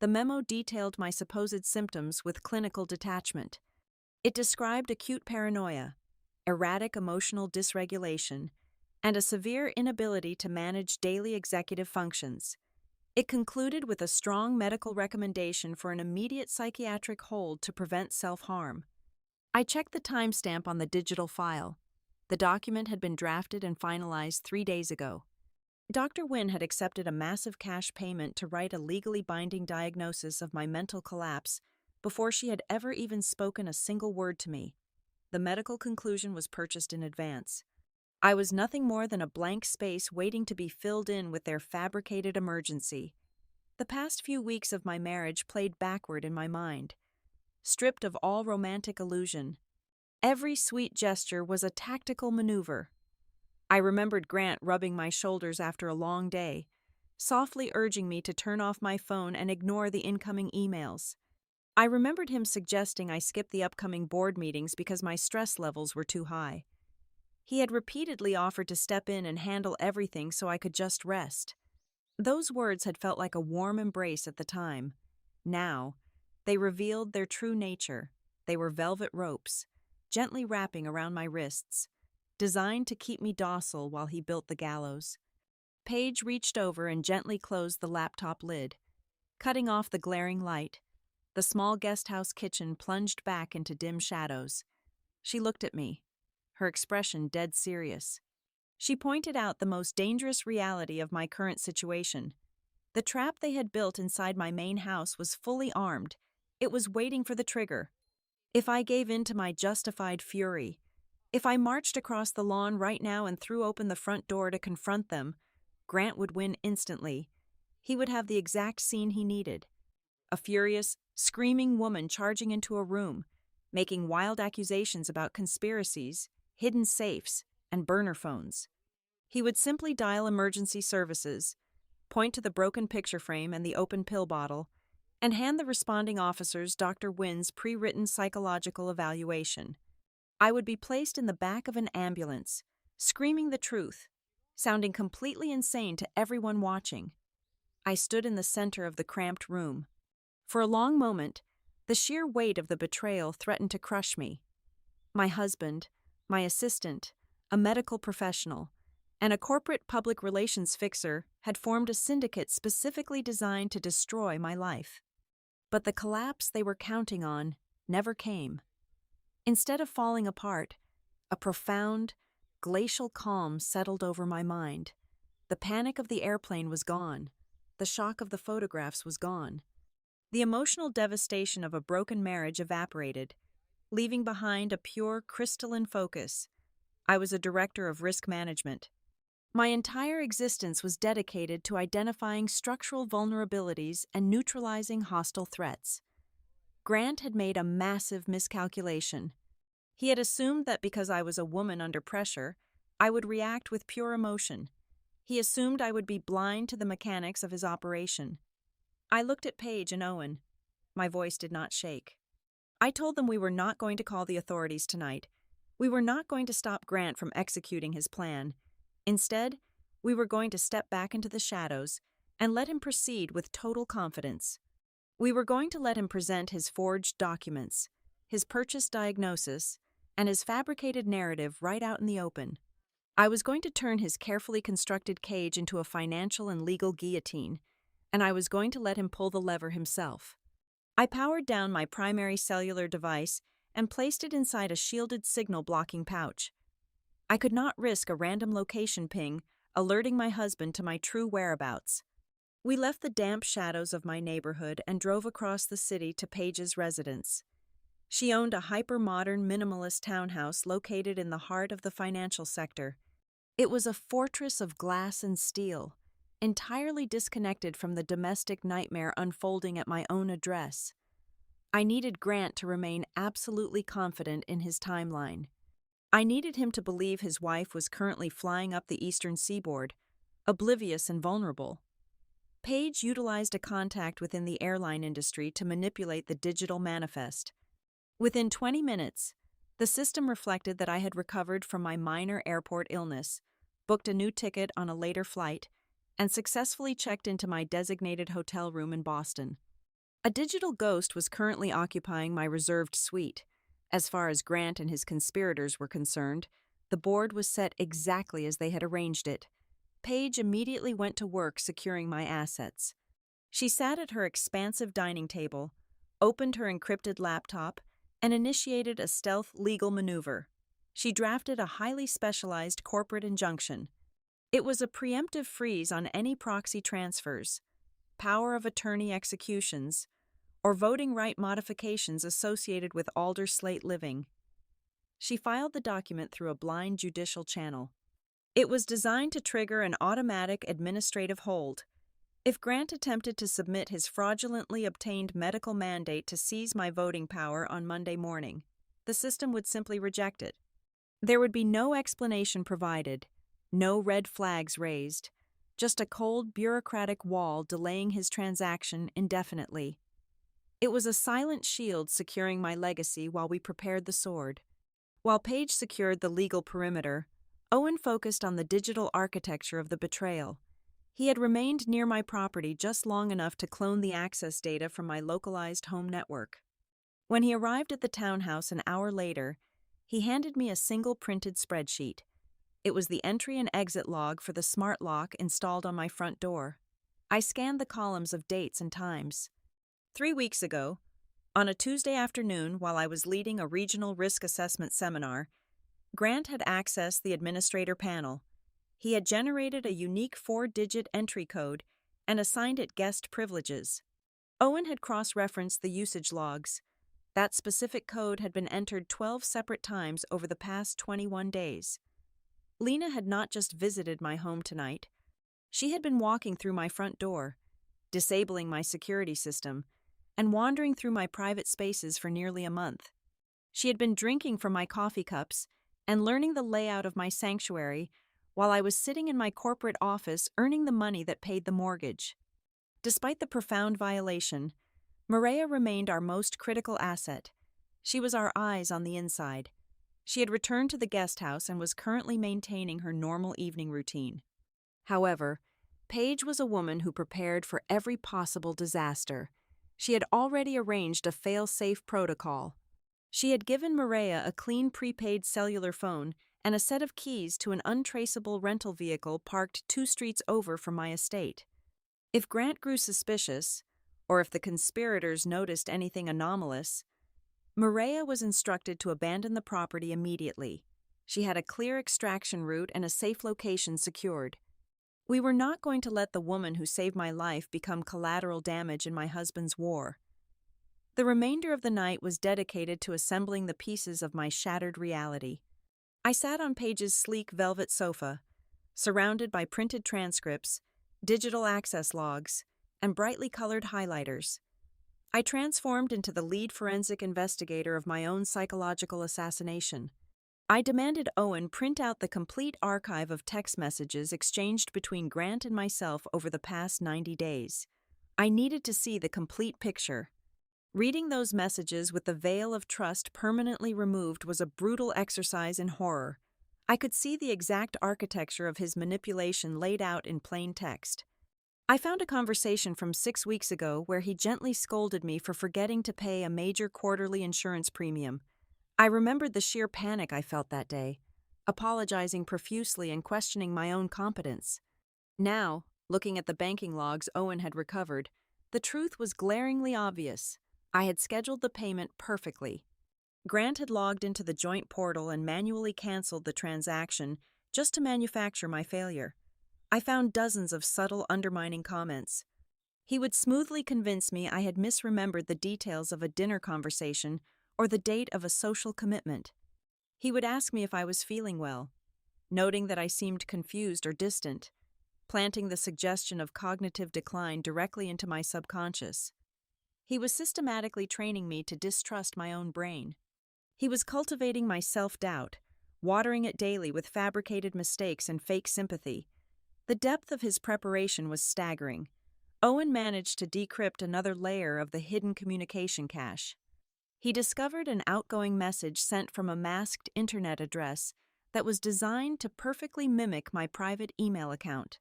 The memo detailed my supposed symptoms with clinical detachment. It described acute paranoia, erratic emotional dysregulation, and a severe inability to manage daily executive functions. It concluded with a strong medical recommendation for an immediate psychiatric hold to prevent self-harm. I checked the timestamp on the digital file. The document had been drafted and finalized 3 days ago. Dr. Wynne had accepted a massive cash payment to write a legally binding diagnosis of my mental collapse before she had ever even spoken a single word to me. The medical conclusion was purchased in advance. I was nothing more than a blank space waiting to be filled in with their fabricated emergency. The past few weeks of my marriage played backward in my mind, stripped of all romantic illusion. Every sweet gesture was a tactical maneuver. I remembered Grant rubbing my shoulders after a long day, softly urging me to turn off my phone and ignore the incoming emails. I remembered him suggesting I skip the upcoming board meetings because my stress levels were too high. He had repeatedly offered to step in and handle everything so I could just rest. Those words had felt like a warm embrace at the time. Now, they revealed their true nature. They were velvet ropes, gently wrapping around my wrists, designed to keep me docile while he built the gallows. Paige reached over and gently closed the laptop lid. Cutting off the glaring light, the small guesthouse kitchen plunged back into dim shadows. She looked at me, her expression dead serious. She pointed out the most dangerous reality of my current situation. The trap they had built inside my main house was fully armed. It was waiting for the trigger. If I gave in to my justified fury, if I marched across the lawn right now and threw open the front door to confront them, Grant would win instantly. He would have the exact scene he needed. A furious, screaming woman charging into a room, making wild accusations about conspiracies, hidden safes, and burner phones. He would simply dial emergency services, point to the broken picture frame and the open pill bottle, and hand the responding officers Dr. Wynne's pre-written psychological evaluation. I would be placed in the back of an ambulance, screaming the truth, sounding completely insane to everyone watching. I stood in the center of the cramped room. For a long moment, the sheer weight of the betrayal threatened to crush me. My husband, my assistant, a medical professional, and a corporate public relations fixer had formed a syndicate specifically designed to destroy my life. But the collapse they were counting on never came. Instead of falling apart, a profound, glacial calm settled over my mind. The panic of the airplane was gone. The shock of the photographs was gone. The emotional devastation of a broken marriage evaporated, leaving behind a pure, crystalline focus. I was a director of risk management. My entire existence was dedicated to identifying structural vulnerabilities and neutralizing hostile threats. Grant had made a massive miscalculation. He had assumed that because I was a woman under pressure, I would react with pure emotion. He assumed I would be blind to the mechanics of his operation. I looked at Paige and Owen. My voice did not shake. I told them we were not going to call the authorities tonight. We were not going to stop Grant from executing his plan. Instead, we were going to step back into the shadows and let him proceed with total confidence. We were going to let him present his forged documents, his purchased diagnosis, and his fabricated narrative right out in the open. I was going to turn his carefully constructed cage into a financial and legal guillotine, and I was going to let him pull the lever himself. I powered down my primary cellular device and placed it inside a shielded signal-blocking pouch. I could not risk a random location ping alerting my husband to my true whereabouts. We left the damp shadows of my neighborhood and drove across the city to Paige's residence. She owned a hyper-modern minimalist townhouse located in the heart of the financial sector. It was a fortress of glass and steel, entirely disconnected from the domestic nightmare unfolding at my own address. I needed Grant to remain absolutely confident in his timeline. I needed him to believe his wife was currently flying up the eastern seaboard, oblivious and vulnerable. Paige utilized a contact within the airline industry to manipulate the digital manifest. Within 20 minutes, the system reflected that I had recovered from my minor airport illness, booked a new ticket on a later flight, and successfully checked into my designated hotel room in Boston. A digital ghost was currently occupying my reserved suite. As far as Grant and his conspirators were concerned, the board was set exactly as they had arranged it. Paige immediately went to work securing my assets. She sat at her expansive dining table, opened her encrypted laptop, and initiated a stealth legal maneuver. She drafted a highly specialized corporate injunction. It was a preemptive freeze on any proxy transfers, power of attorney executions, or voting right modifications associated with Alder Slate Living. She filed the document through a blind judicial channel. It was designed to trigger an automatic administrative hold. If Grant attempted to submit his fraudulently obtained medical mandate to seize my voting power on Monday morning, the system would simply reject it. There would be no explanation provided, no red flags raised, just a cold bureaucratic wall delaying his transaction indefinitely. It was a silent shield securing my legacy while we prepared the sword. While Paige secured the legal perimeter, Owen focused on the digital architecture of the betrayal. He had remained near my property just long enough to clone the access data from my localized home network. When he arrived at the townhouse an hour later, he handed me a single printed spreadsheet. It was the entry and exit log for the smart lock installed on my front door. I scanned the columns of dates and times. 3 weeks ago, on a Tuesday afternoon while I was leading a regional risk assessment seminar, Grant had accessed the administrator panel. He had generated a unique 4-digit entry code and assigned it guest privileges. Owen had cross-referenced the usage logs. That specific code had been entered 12 separate times over the past 21 days. Lena had not just visited my home tonight. She had been walking through my front door, disabling my security system, and wandering through my private spaces for nearly a month. She had been drinking from my coffee cups and learning the layout of my sanctuary while I was sitting in my corporate office earning the money that paid the mortgage. Despite the profound violation, Maria remained our most critical asset. She was our eyes on the inside. She had returned to the guest house and was currently maintaining her normal evening routine. However, Paige was a woman who prepared for every possible disaster. She had already arranged a fail-safe protocol. She had given Maria a clean prepaid cellular phone and a set of keys to an untraceable rental vehicle parked 2 streets over from my estate. If Grant grew suspicious, or if the conspirators noticed anything anomalous, Maria was instructed to abandon the property immediately. She had a clear extraction route and a safe location secured. We were not going to let the woman who saved my life become collateral damage in my husband's war. The remainder of the night was dedicated to assembling the pieces of my shattered reality. I sat on Paige's sleek velvet sofa, surrounded by printed transcripts, digital access logs, and brightly colored highlighters. I transformed into the lead forensic investigator of my own psychological assassination. I demanded Owen print out the complete archive of text messages exchanged between Grant and myself over the past 90 days. I needed to see the complete picture. Reading those messages with the veil of trust permanently removed was a brutal exercise in horror. I could see the exact architecture of his manipulation laid out in plain text. I found a conversation from 6 weeks ago where he gently scolded me for forgetting to pay a major quarterly insurance premium. I remembered the sheer panic I felt that day, apologizing profusely and questioning my own competence. Now, looking at the banking logs Owen had recovered, the truth was glaringly obvious. I had scheduled the payment perfectly. Grant had logged into the joint portal and manually canceled the transaction just to manufacture my failure. I found dozens of subtle undermining comments. He would smoothly convince me I had misremembered the details of a dinner conversation or the date of a social commitment. He would ask me if I was feeling well, noting that I seemed confused or distant, planting the suggestion of cognitive decline directly into my subconscious. He was systematically training me to distrust my own brain. He was cultivating my self-doubt, watering it daily with fabricated mistakes and fake sympathy. The depth of his preparation was staggering. Owen managed to decrypt another layer of the hidden communication cache. He discovered an outgoing message sent from a masked internet address that was designed to perfectly mimic my private email account.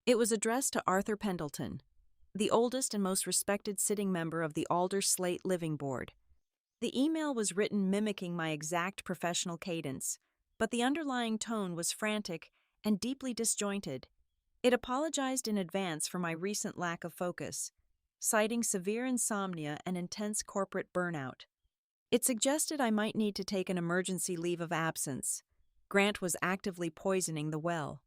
It was addressed to Arthur Pendleton, the oldest and most respected sitting member of the Alder Slate Living Board. The email was written mimicking my exact professional cadence, but the underlying tone was frantic and deeply disjointed. It apologized in advance for my recent lack of focus, citing severe insomnia and intense corporate burnout. It suggested I might need to take an emergency leave of absence. Grant was actively poisoning the well.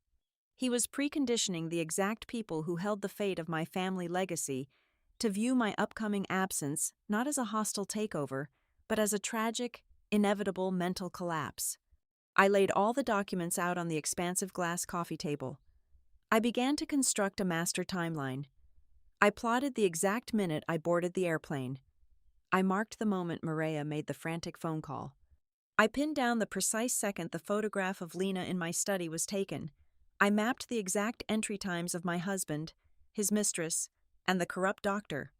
He was preconditioning the exact people who held the fate of my family legacy to view my upcoming absence not as a hostile takeover, but as a tragic, inevitable mental collapse. I laid all the documents out on the expansive glass coffee table. I began to construct a master timeline. I plotted the exact minute I boarded the airplane. I marked the moment Maria made the frantic phone call. I pinned down the precise second the photograph of Lena in my study was taken. I mapped the exact entry times of my husband, his mistress, and the corrupt doctor.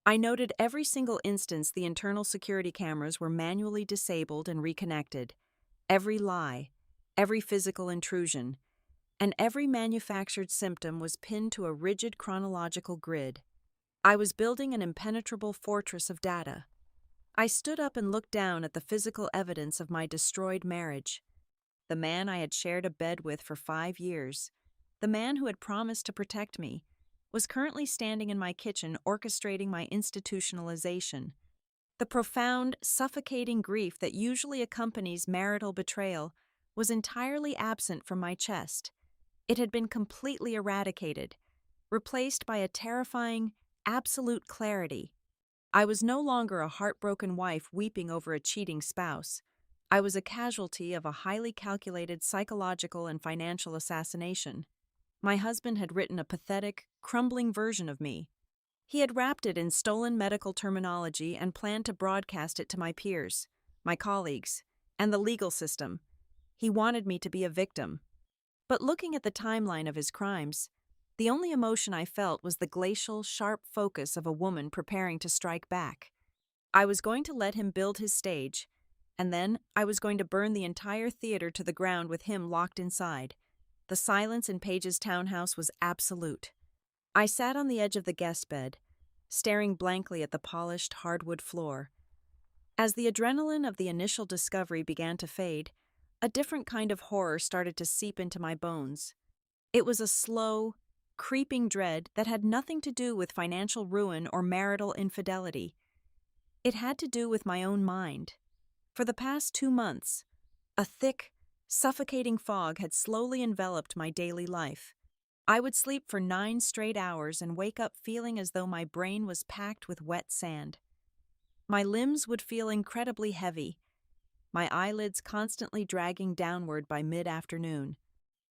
I noted every single instance the internal security cameras were manually disabled and reconnected, every lie, every physical intrusion, and every manufactured symptom was pinned to a rigid chronological grid. I was building an impenetrable fortress of data. I stood up and looked down at the physical evidence of my destroyed marriage. The man I had shared a bed with for 5 years, the man who had promised to protect me, was currently standing in my kitchen orchestrating my institutionalization. The profound, suffocating grief that usually accompanies marital betrayal was entirely absent from my chest. It had been completely eradicated, replaced by a terrifying, absolute clarity. I was no longer a heartbroken wife weeping over a cheating spouse. I was a casualty of a highly calculated psychological and financial assassination. My husband had written a pathetic, crumbling version of me. He had wrapped it in stolen medical terminology and planned to broadcast it to my peers, my colleagues, and the legal system. He wanted me to be a victim. But looking at the timeline of his crimes, the only emotion I felt was the glacial, sharp focus of a woman preparing to strike back. I was going to let him build his stage, and then I was going to burn the entire theater to the ground with him locked inside. The silence in Paige's townhouse was absolute. I sat on the edge of the guest bed, staring blankly at the polished hardwood floor. As the adrenaline of the initial discovery began to fade, a different kind of horror started to seep into my bones. It was a slow, creeping dread that had nothing to do with financial ruin or marital infidelity. It had to do with my own mind. For the past 2 months, a thick, suffocating fog had slowly enveloped my daily life. I would sleep for 9 straight hours and wake up feeling as though my brain was packed with wet sand. My limbs would feel incredibly heavy, my eyelids constantly dragging downward by mid-afternoon.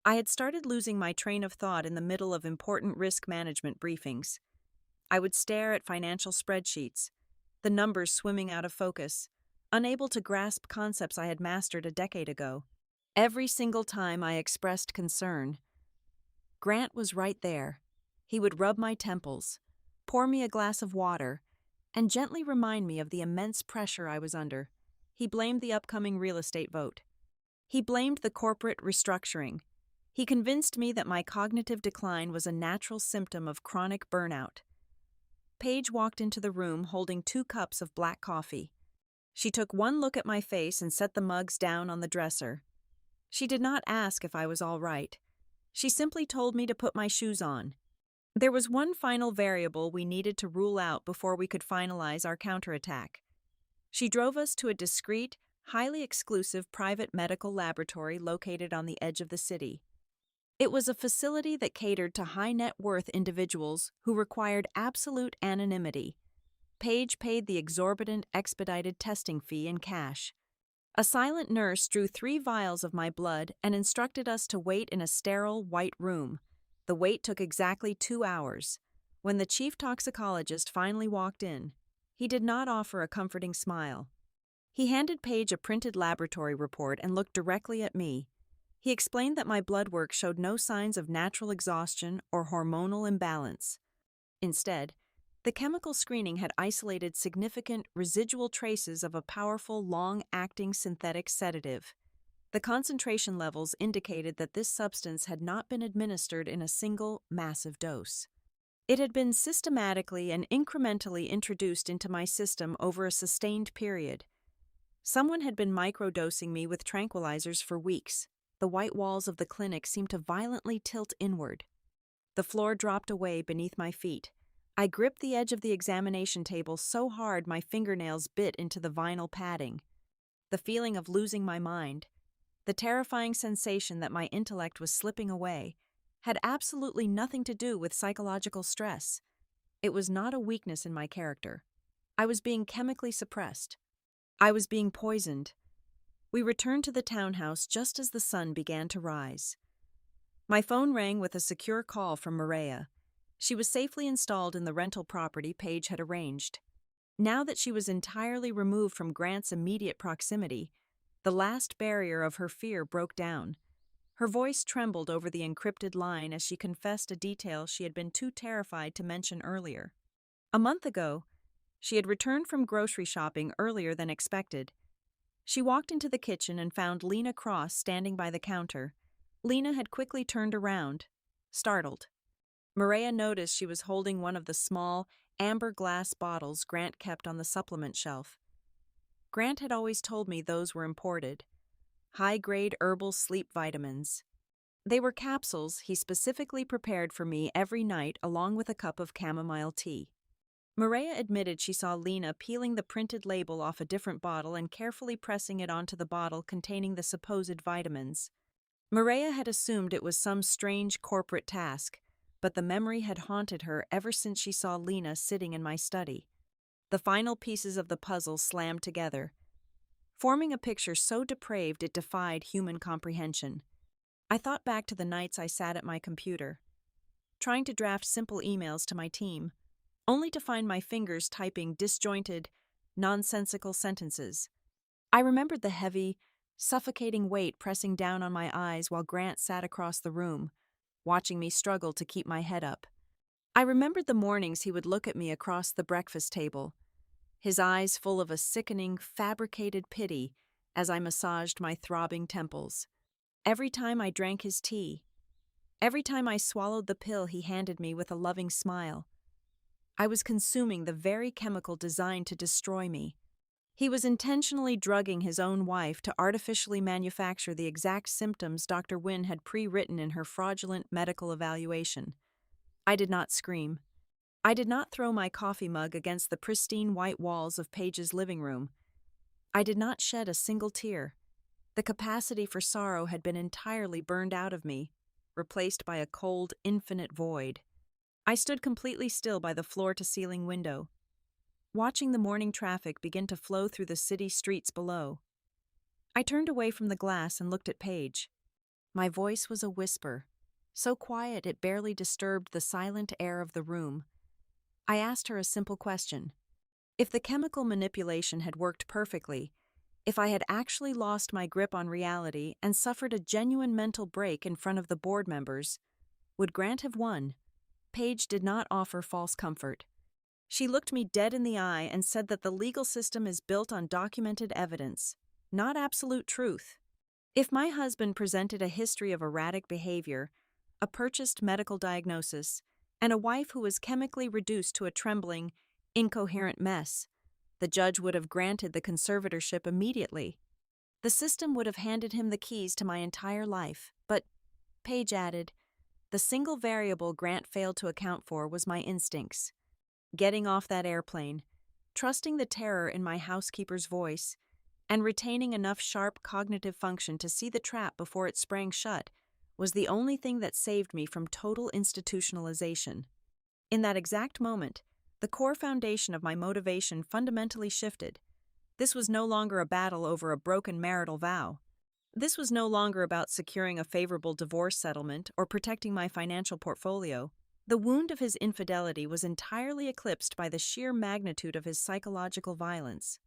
I had started losing my train of thought in the middle of important risk management briefings. I would stare at financial spreadsheets, the numbers swimming out of focus, unable to grasp concepts I had mastered a decade ago. Every single time I expressed concern, Grant was right there. He would rub my temples, pour me a glass of water, and gently remind me of the immense pressure I was under. He blamed the upcoming real estate vote. He blamed the corporate restructuring. He convinced me that my cognitive decline was a natural symptom of chronic burnout. Paige walked into the room holding 2 cups of black coffee. She took one look at my face and set the mugs down on the dresser. She did not ask if I was all right. She simply told me to put my shoes on. There was one final variable we needed to rule out before we could finalize our counterattack. She drove us to a discreet, highly exclusive private medical laboratory located on the edge of the city. It was a facility that catered to high-net-worth individuals who required absolute anonymity. Paige paid the exorbitant expedited testing fee in cash. A silent nurse drew 3 vials of my blood and instructed us to wait in a sterile, white room. The wait took exactly 2 hours. When the chief toxicologist finally walked in, he did not offer a comforting smile. He handed Paige a printed laboratory report and looked directly at me. He explained that my blood work showed no signs of natural exhaustion or hormonal imbalance. Instead, the chemical screening had isolated significant residual traces of a powerful, long-acting synthetic sedative. The concentration levels indicated that this substance had not been administered in a single, massive dose. It had been systematically and incrementally introduced into my system over a sustained period. Someone had been microdosing me with tranquilizers for weeks. The white walls of the clinic seemed to violently tilt inward. The floor dropped away beneath my feet. I gripped the edge of the examination table so hard my fingernails bit into the vinyl padding. The feeling of losing my mind, the terrifying sensation that my intellect was slipping away, had absolutely nothing to do with psychological stress. It was not a weakness in my character. I was being chemically suppressed. I was being poisoned. We returned to the townhouse just as the sun began to rise. My phone rang with a secure call from Maria. She was safely installed in the rental property Paige had arranged. Now that she was entirely removed from Grant's immediate proximity, the last barrier of her fear broke down. Her voice trembled over the encrypted line as she confessed a detail she had been too terrified to mention earlier. A month ago, she had returned from grocery shopping earlier than expected. She walked into the kitchen and found Lena Cross standing by the counter. Lena had quickly turned around, startled. Maria noticed she was holding one of the small, amber glass bottles Grant kept on the supplement shelf. Grant had always told me those were imported. High-grade herbal sleep vitamins. They were capsules he specifically prepared for me every night along with a cup of chamomile tea. Maria admitted she saw Lena peeling the printed label off a different bottle and carefully pressing it onto the bottle containing the supposed vitamins. Maria had assumed it was some strange corporate task, but the memory had haunted her ever since she saw Lena sitting in my study. The final pieces of the puzzle slammed together, forming a picture so depraved it defied human comprehension. I thought back to the nights I sat at my computer, trying to draft simple emails to my team, only to find my fingers typing disjointed, nonsensical sentences. I remembered the heavy, suffocating weight pressing down on my eyes while Grant sat across the room, watching me struggle to keep my head up. I remembered the mornings he would look at me across the breakfast table, his eyes full of a sickening, fabricated pity as I massaged my throbbing temples. Every time I drank his tea, every time I swallowed the pill he handed me with a loving smile, I was consuming the very chemical designed to destroy me. He was intentionally drugging his own wife to artificially manufacture the exact symptoms Dr. Wynne had pre-written in her fraudulent medical evaluation. I did not scream. I did not throw my coffee mug against the pristine white walls of Paige's living room. I did not shed a single tear. The capacity for sorrow had been entirely burned out of me, replaced by a cold, infinite void. I stood completely still by the floor-to-ceiling window, watching the morning traffic begin to flow through the city streets below. I turned away from the glass and looked at Paige. My voice was a whisper, so quiet it barely disturbed the silent air of the room. I asked her a simple question. If the chemical manipulation had worked perfectly, if I had actually lost my grip on reality and suffered a genuine mental break in front of the board members, would Grant have won? Paige did not offer false comfort. She looked me dead in the eye and said that the legal system is built on documented evidence, not absolute truth. If my husband presented a history of erratic behavior, a purchased medical diagnosis, and a wife who was chemically reduced to a trembling, incoherent mess, the judge would have granted the conservatorship immediately. The system would have handed him the keys to my entire life, but, Paige added, the single variable Grant failed to account for was my instincts. Getting off that airplane, trusting the terror in my housekeeper's voice, and retaining enough sharp cognitive function to see the trap before it sprang shut was the only thing that saved me from total institutionalization. In that exact moment, the core foundation of my motivation fundamentally shifted. This was no longer a battle over a broken marital vow. This was no longer about securing a favorable divorce settlement or protecting my financial portfolio. The wound of his infidelity was entirely eclipsed by the sheer magnitude of his psychological violence.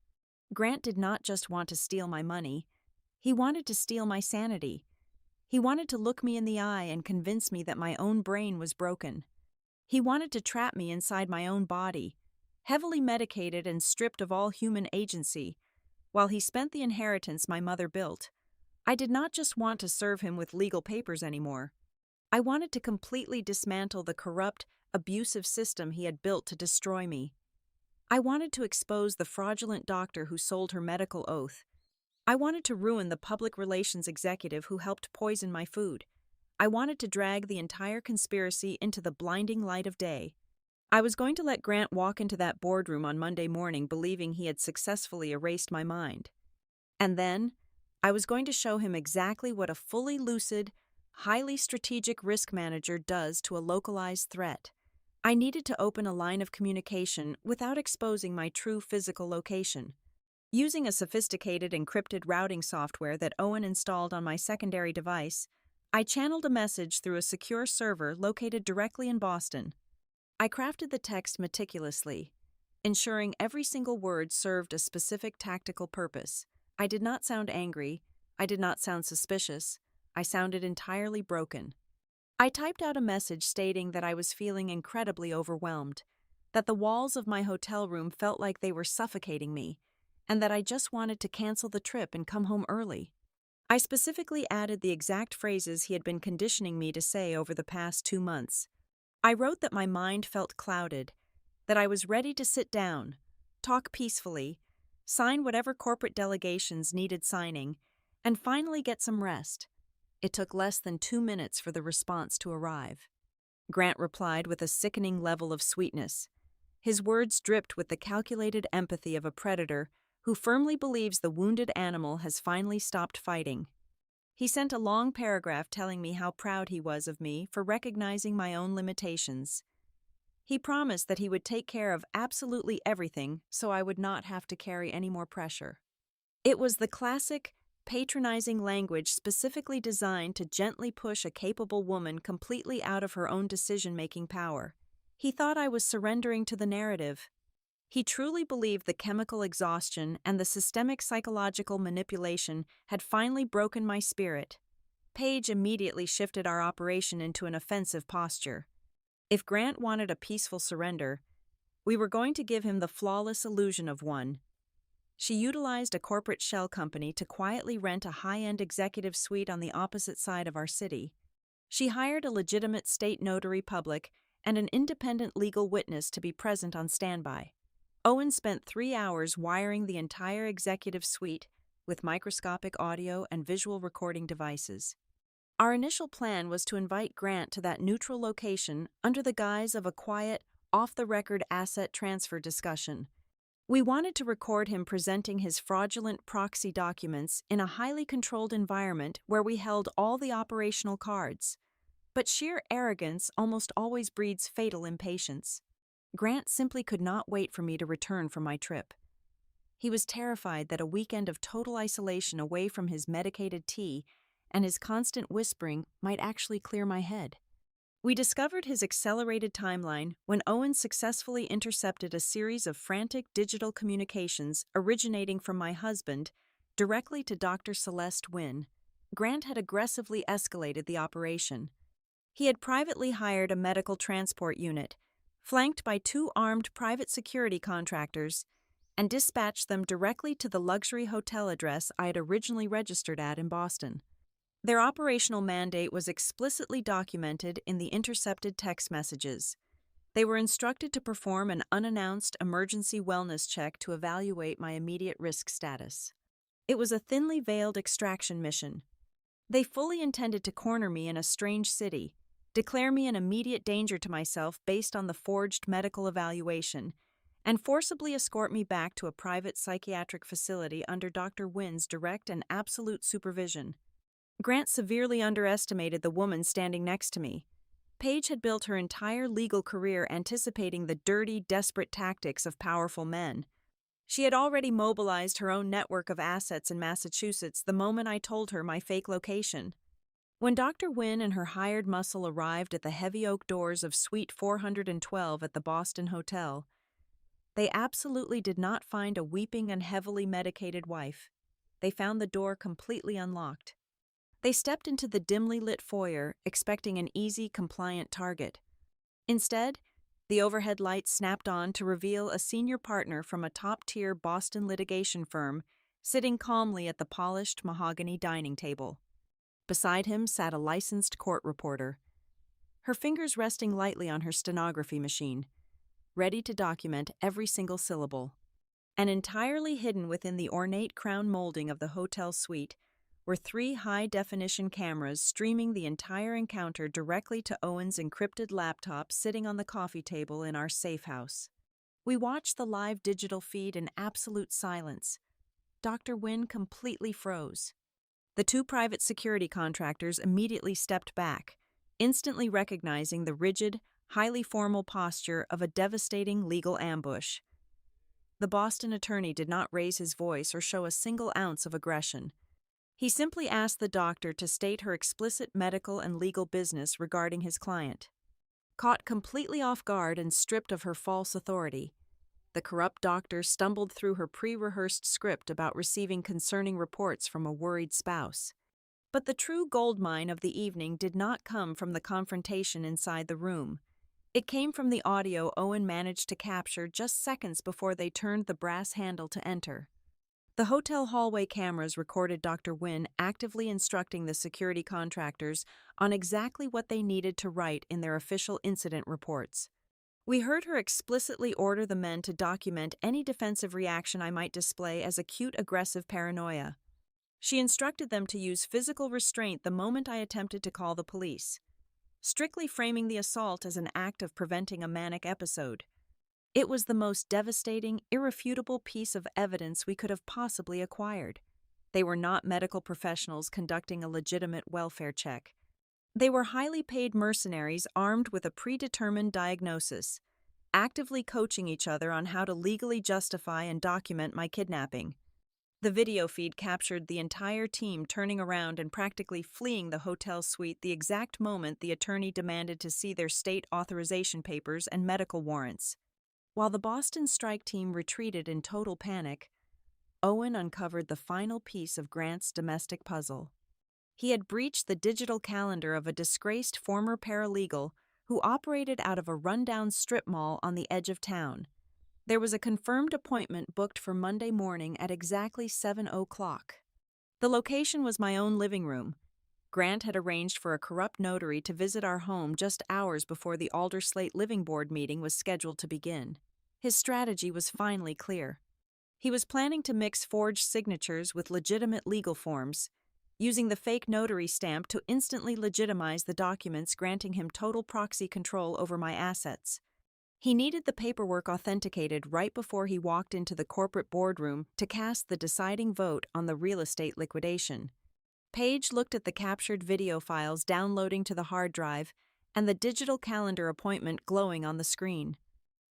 Grant did not just want to steal my money. He wanted to steal my sanity. He wanted to look me in the eye and convince me that my own brain was broken. He wanted to trap me inside my own body, heavily medicated and stripped of all human agency, while he spent the inheritance my mother built. I did not just want to serve him with legal papers anymore. I wanted to completely dismantle the corrupt, abusive system he had built to destroy me. I wanted to expose the fraudulent doctor who sold her medical oath. I wanted to ruin the public relations executive who helped poison my food. I wanted to drag the entire conspiracy into the blinding light of day. I was going to let Grant walk into that boardroom on Monday morning believing he had successfully erased my mind. And then, I was going to show him exactly what a fully lucid, highly strategic risk manager does to a localized threat. I needed to open a line of communication without exposing my true physical location. Using a sophisticated encrypted routing software that Owen installed on my secondary device, I channeled a message through a secure server located directly in Boston. I crafted the text meticulously, ensuring every single word served a specific tactical purpose. I did not sound angry. I did not sound suspicious. I sounded entirely broken. I typed out a message stating that I was feeling incredibly overwhelmed, that the walls of my hotel room felt like they were suffocating me, and that I just wanted to cancel the trip and come home early. I specifically added the exact phrases he had been conditioning me to say over the past 2 months. I wrote that my mind felt clouded, that I was ready to sit down, talk peacefully, sign whatever corporate delegations needed signing, and finally get some rest. It took less than 2 minutes for the response to arrive. Grant replied with a sickening level of sweetness. His words dripped with the calculated empathy of a predator who firmly believes the wounded animal has finally stopped fighting. He sent a long paragraph telling me how proud he was of me for recognizing my own limitations. He promised that he would take care of absolutely everything so I would not have to carry any more pressure. It was the classic, patronizing language specifically designed to gently push a capable woman completely out of her own decision-making power. He thought I was surrendering to the narrative. He truly believed the chemical exhaustion and the systemic psychological manipulation had finally broken my spirit. Paige immediately shifted our operation into an offensive posture. If Grant wanted a peaceful surrender, we were going to give him the flawless illusion of one. She utilized a corporate shell company to quietly rent a high-end executive suite on the opposite side of our city. She hired a legitimate state notary public and an independent legal witness to be present on standby. Owen spent 3 hours wiring the entire executive suite with microscopic audio and visual recording devices. Our initial plan was to invite Grant to that neutral location under the guise of a quiet, off-the-record asset transfer discussion. We wanted to record him presenting his fraudulent proxy documents in a highly controlled environment where we held all the operational cards. But sheer arrogance almost always breeds fatal impatience. Grant simply could not wait for me to return from my trip. He was terrified that a weekend of total isolation away from his medicated tea and his constant whispering might actually clear my head. We discovered his accelerated timeline when Owen successfully intercepted a series of frantic digital communications originating from my husband directly to Dr. Celeste Wynne. Grant had aggressively escalated the operation. He had privately hired a medical transport unit, flanked by 2 armed private security contractors, and dispatched them directly to the luxury hotel address I had originally registered at in Boston. Their operational mandate was explicitly documented in the intercepted text messages. They were instructed to perform an unannounced emergency wellness check to evaluate my immediate risk status. It was a thinly veiled extraction mission. They fully intended to corner me in a strange city, declare me an immediate danger to myself based on the forged medical evaluation, and forcibly escort me back to a private psychiatric facility under Dr. Wynne's direct and absolute supervision. Grant severely underestimated the woman standing next to me. Paige had built her entire legal career anticipating the dirty, desperate tactics of powerful men. She had already mobilized her own network of assets in Massachusetts the moment I told her my fake location. When Dr. Wynne and her hired muscle arrived at the heavy oak doors of Suite 412 at the Boston Hotel, they absolutely did not find a weeping and heavily medicated wife. They found the door completely unlocked. They stepped into the dimly lit foyer, expecting an easy, compliant target. Instead, the overhead lights snapped on to reveal a senior partner from a top-tier Boston litigation firm sitting calmly at the polished mahogany dining table. Beside him sat a licensed court reporter, her fingers resting lightly on her stenography machine, ready to document every single syllable. And entirely hidden within the ornate crown molding of the hotel suite were 3 high-definition cameras streaming the entire encounter directly to Owen's encrypted laptop sitting on the coffee table in our safe house. We watched the live digital feed in absolute silence. Dr. Wynne completely froze. The 2 private security contractors immediately stepped back, instantly recognizing the rigid, highly formal posture of a devastating legal ambush. The Boston attorney did not raise his voice or show a single ounce of aggression. He simply asked the doctor to state her explicit medical and legal business regarding his client. Caught completely off guard and stripped of her false authority, the corrupt doctor stumbled through her pre-rehearsed script about receiving concerning reports from a worried spouse. But the true goldmine of the evening did not come from the confrontation inside the room. It came from the audio Owen managed to capture just seconds before they turned the brass handle to enter. The hotel hallway cameras recorded Dr. Wynne actively instructing the security contractors on exactly what they needed to write in their official incident reports. We heard her explicitly order the men to document any defensive reaction I might display as acute aggressive paranoia. She instructed them to use physical restraint the moment I attempted to call the police, strictly framing the assault as an act of preventing a manic episode. It was the most devastating, irrefutable piece of evidence we could have possibly acquired. They were not medical professionals conducting a legitimate welfare check. They were highly paid mercenaries armed with a predetermined diagnosis, actively coaching each other on how to legally justify and document my kidnapping. The video feed captured the entire team turning around and practically fleeing the hotel suite the exact moment the attorney demanded to see their state authorization papers and medical warrants. While the Boston strike team retreated in total panic, Owen uncovered the final piece of Grant's domestic puzzle. He had breached the digital calendar of a disgraced former paralegal who operated out of a rundown strip mall on the edge of town. There was a confirmed appointment booked for Monday morning at exactly 7:00. The location was my own living room. Grant had arranged for a corrupt notary to visit our home just hours before the Alderslate Living Board meeting was scheduled to begin. His strategy was finally clear. He was planning to mix forged signatures with legitimate legal forms, using the fake notary stamp to instantly legitimize the documents granting him total proxy control over my assets. He needed the paperwork authenticated right before he walked into the corporate boardroom to cast the deciding vote on the real estate liquidation. Paige looked at the captured video files downloading to the hard drive and the digital calendar appointment glowing on the screen.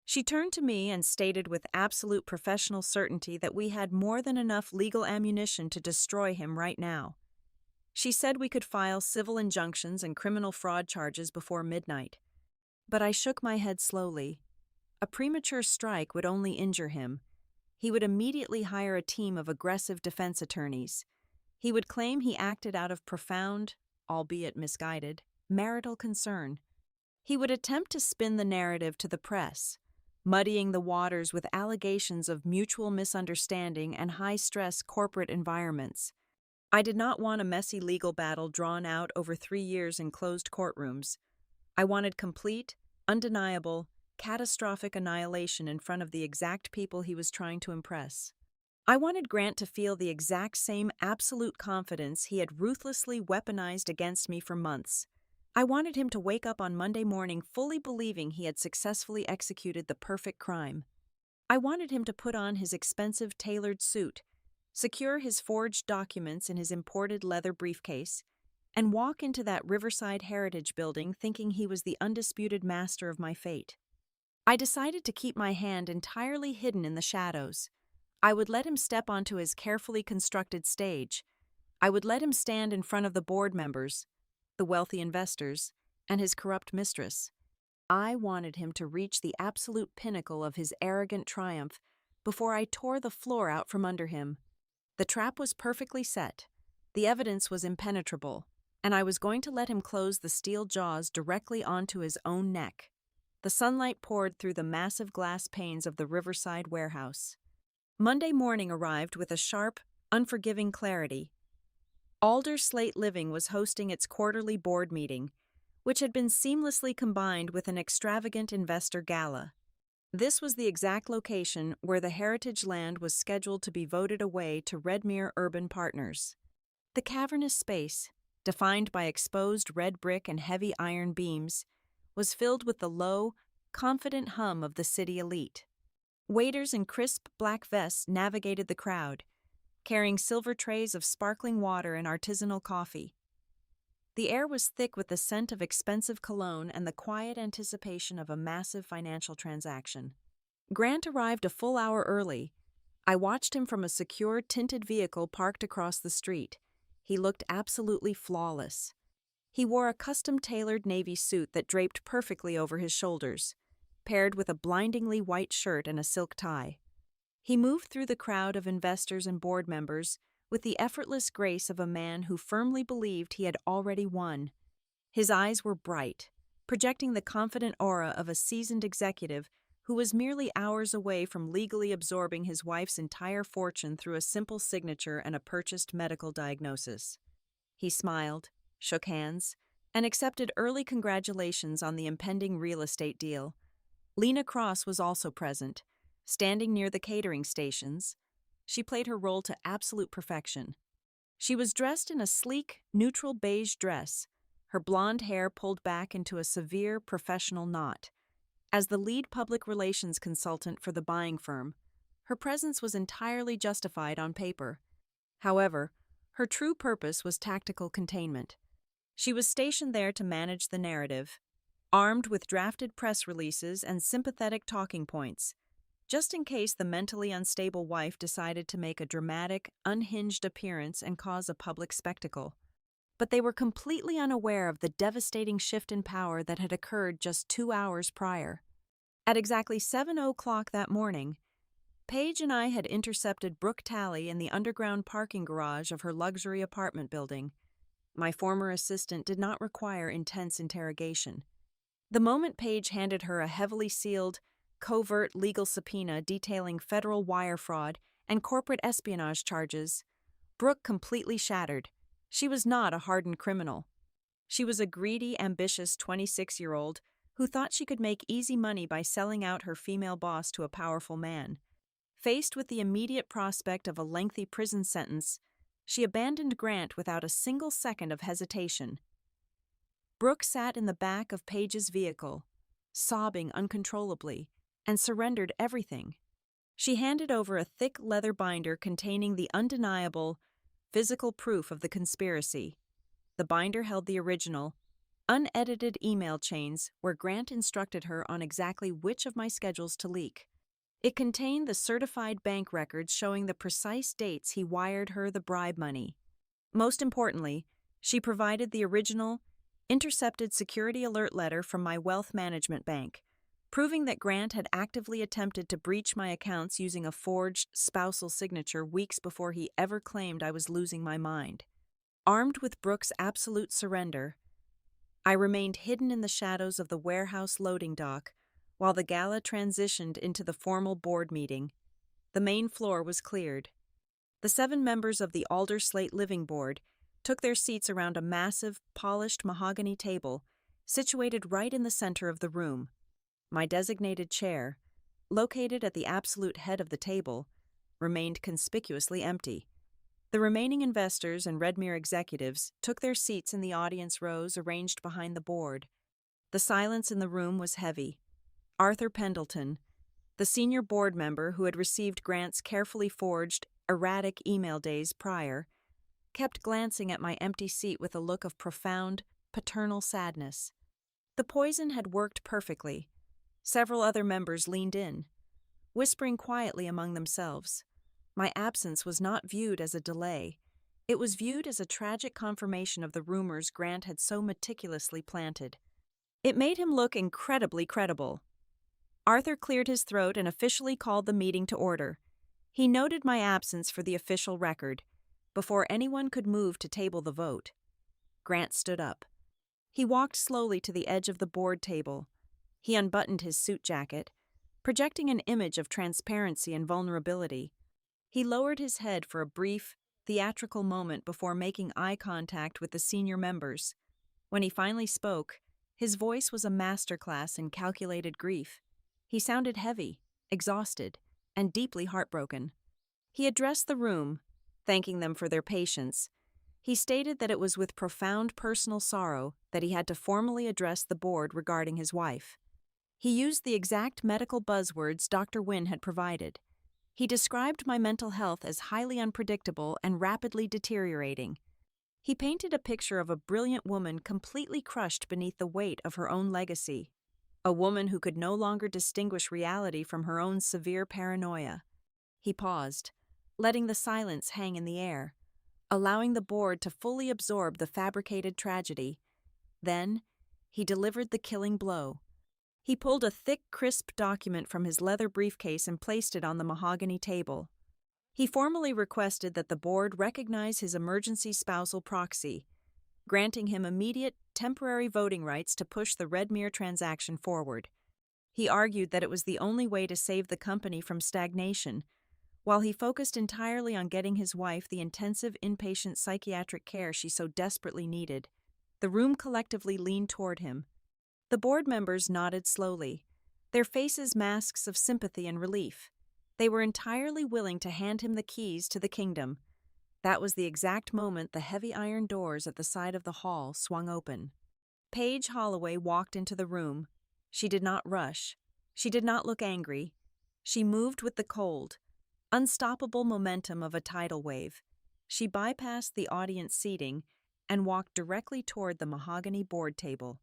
She turned to me and stated with absolute professional certainty that we had more than enough legal ammunition to destroy him right now. She said we could file civil injunctions and criminal fraud charges before midnight. But I shook my head slowly. A premature strike would only injure him. He would immediately hire a team of aggressive defense attorneys. He would claim he acted out of profound, albeit misguided, marital concern. He would attempt to spin the narrative to the press, muddying the waters with allegations of mutual misunderstanding and high-stress corporate environments. I did not want a messy legal battle drawn out over 3 years in closed courtrooms. I wanted complete, undeniable, catastrophic annihilation in front of the exact people he was trying to impress. I wanted Grant to feel the exact same absolute confidence he had ruthlessly weaponized against me for months. I wanted him to wake up on Monday morning fully believing he had successfully executed the perfect crime. I wanted him to put on his expensive tailored suit, secure his forged documents in his imported leather briefcase, and walk into that Riverside Heritage building thinking he was the undisputed master of my fate. I decided to keep my hand entirely hidden in the shadows. I would let him step onto his carefully constructed stage. I would let him stand in front of the board members, the wealthy investors, and his corrupt mistress. I wanted him to reach the absolute pinnacle of his arrogant triumph before I tore the floor out from under him. The trap was perfectly set. The evidence was impenetrable, and I was going to let him close the steel jaws directly onto his own neck. The sunlight poured through the massive glass panes of the Riverside warehouse. Monday morning arrived with a sharp, unforgiving clarity. Alderslate Living was hosting its quarterly board meeting, which had been seamlessly combined with an extravagant investor gala. This was the exact location where the heritage land was scheduled to be voted away to Redmere Urban Partners. The cavernous space, defined by exposed red brick and heavy iron beams, was filled with the low, confident hum of the city elite. Waiters in crisp black vests navigated the crowd, carrying silver trays of sparkling water and artisanal coffee. The air was thick with the scent of expensive cologne and the quiet anticipation of a massive financial transaction. Grant arrived a full hour early. I watched him from a secure, tinted vehicle parked across the street. He looked absolutely flawless. He wore a custom-tailored navy suit that draped perfectly over his shoulders, paired with a blindingly white shirt and a silk tie. He moved through the crowd of investors and board members with the effortless grace of a man who firmly believed he had already won. His eyes were bright, projecting the confident aura of a seasoned executive who was merely hours away from legally absorbing his wife's entire fortune through a simple signature and a purchased medical diagnosis. He smiled, shook hands, and accepted early congratulations on the impending real estate deal. Lena Cross was also present, standing near the catering stations. She played her role to absolute perfection. She was dressed in a sleek, neutral beige dress, her blonde hair pulled back into a severe professional knot. As the lead public relations consultant for the buying firm, her presence was entirely justified on paper. However, her true purpose was tactical containment. She was stationed there to manage the narrative, armed with drafted press releases and sympathetic talking points, just in case the mentally unstable wife decided to make a dramatic, unhinged appearance and cause a public spectacle. But they were completely unaware of the devastating shift in power that had occurred just 2 hours prior. At exactly 7:00 that morning, Paige and I had intercepted Brooke Talley in the underground parking garage of her luxury apartment building. My former assistant did not require intense interrogation. The moment Paige handed her a heavily sealed, covert legal subpoena detailing federal wire fraud and corporate espionage charges, Brooke completely shattered. She was not a hardened criminal. She was a greedy, ambitious 26-year-old who thought she could make easy money by selling out her female boss to a powerful man. Faced with the immediate prospect of a lengthy prison sentence, she abandoned Grant without a single second of hesitation. Brooke sat in the back of Paige's vehicle, sobbing uncontrollably, and surrendered everything. She handed over a thick leather binder containing the undeniable, physical proof of the conspiracy. The binder held the original, unedited email chains where Grant instructed her on exactly which of my schedules to leak. It contained the certified bank records showing the precise dates he wired her the bribe money. Most importantly, she provided the original, intercepted security alert letter from my wealth management bank, proving that Grant had actively attempted to breach my accounts using a forged spousal signature weeks before he ever claimed I was losing my mind. Armed with Brooke's absolute surrender, I remained hidden in the shadows of the warehouse loading dock while the gala transitioned into the formal board meeting. The main floor was cleared. The 7 members of the Alder Slate Living Board took their seats around a massive, polished mahogany table situated right in the center of the room. My designated chair, located at the absolute head of the table, remained conspicuously empty. The remaining investors and Redmere executives took their seats in the audience rows arranged behind the board. The silence in the room was heavy. Arthur Pendleton, the senior board member who had received Grant's carefully forged, erratic email days prior, kept glancing at my empty seat with a look of profound, paternal sadness. The poison had worked perfectly. Several other members leaned in, whispering quietly among themselves. My absence was not viewed as a delay. It was viewed as a tragic confirmation of the rumors Grant had so meticulously planted. It made him look incredibly credible. Arthur cleared his throat and officially called the meeting to order. He noted my absence for the official record, before anyone could move to table the vote. Grant stood up. He walked slowly to the edge of the board table. He unbuttoned his suit jacket, projecting an image of transparency and vulnerability. He lowered his head for a brief, theatrical moment before making eye contact with the senior members. When he finally spoke, his voice was a masterclass in calculated grief. He sounded heavy, exhausted, and deeply heartbroken. He addressed the room, thanking them for their patience. He stated that it was with profound personal sorrow that he had to formally address the board regarding his wife. He used the exact medical buzzwords Dr. Wynne had provided. He described my mental health as highly unpredictable and rapidly deteriorating. He painted a picture of a brilliant woman completely crushed beneath the weight of her own legacy, a woman who could no longer distinguish reality from her own severe paranoia. He paused, letting the silence hang in the air, allowing the board to fully absorb the fabricated tragedy. Then, he delivered the killing blow. He pulled a thick, crisp document from his leather briefcase and placed it on the mahogany table. He formally requested that the board recognize his emergency spousal proxy, granting him immediate, temporary voting rights to push the Redmere transaction forward. He argued that it was the only way to save the company from stagnation, while he focused entirely on getting his wife the intensive inpatient psychiatric care she so desperately needed. The room collectively leaned toward him. The board members nodded slowly, their faces masks of sympathy and relief. They were entirely willing to hand him the keys to the kingdom. That was the exact moment the heavy iron doors at the side of the hall swung open. Paige Holloway walked into the room. She did not rush. She did not look angry. She moved with the cold, unstoppable momentum of a tidal wave. She bypassed the audience seating and walked directly toward the mahogany board table.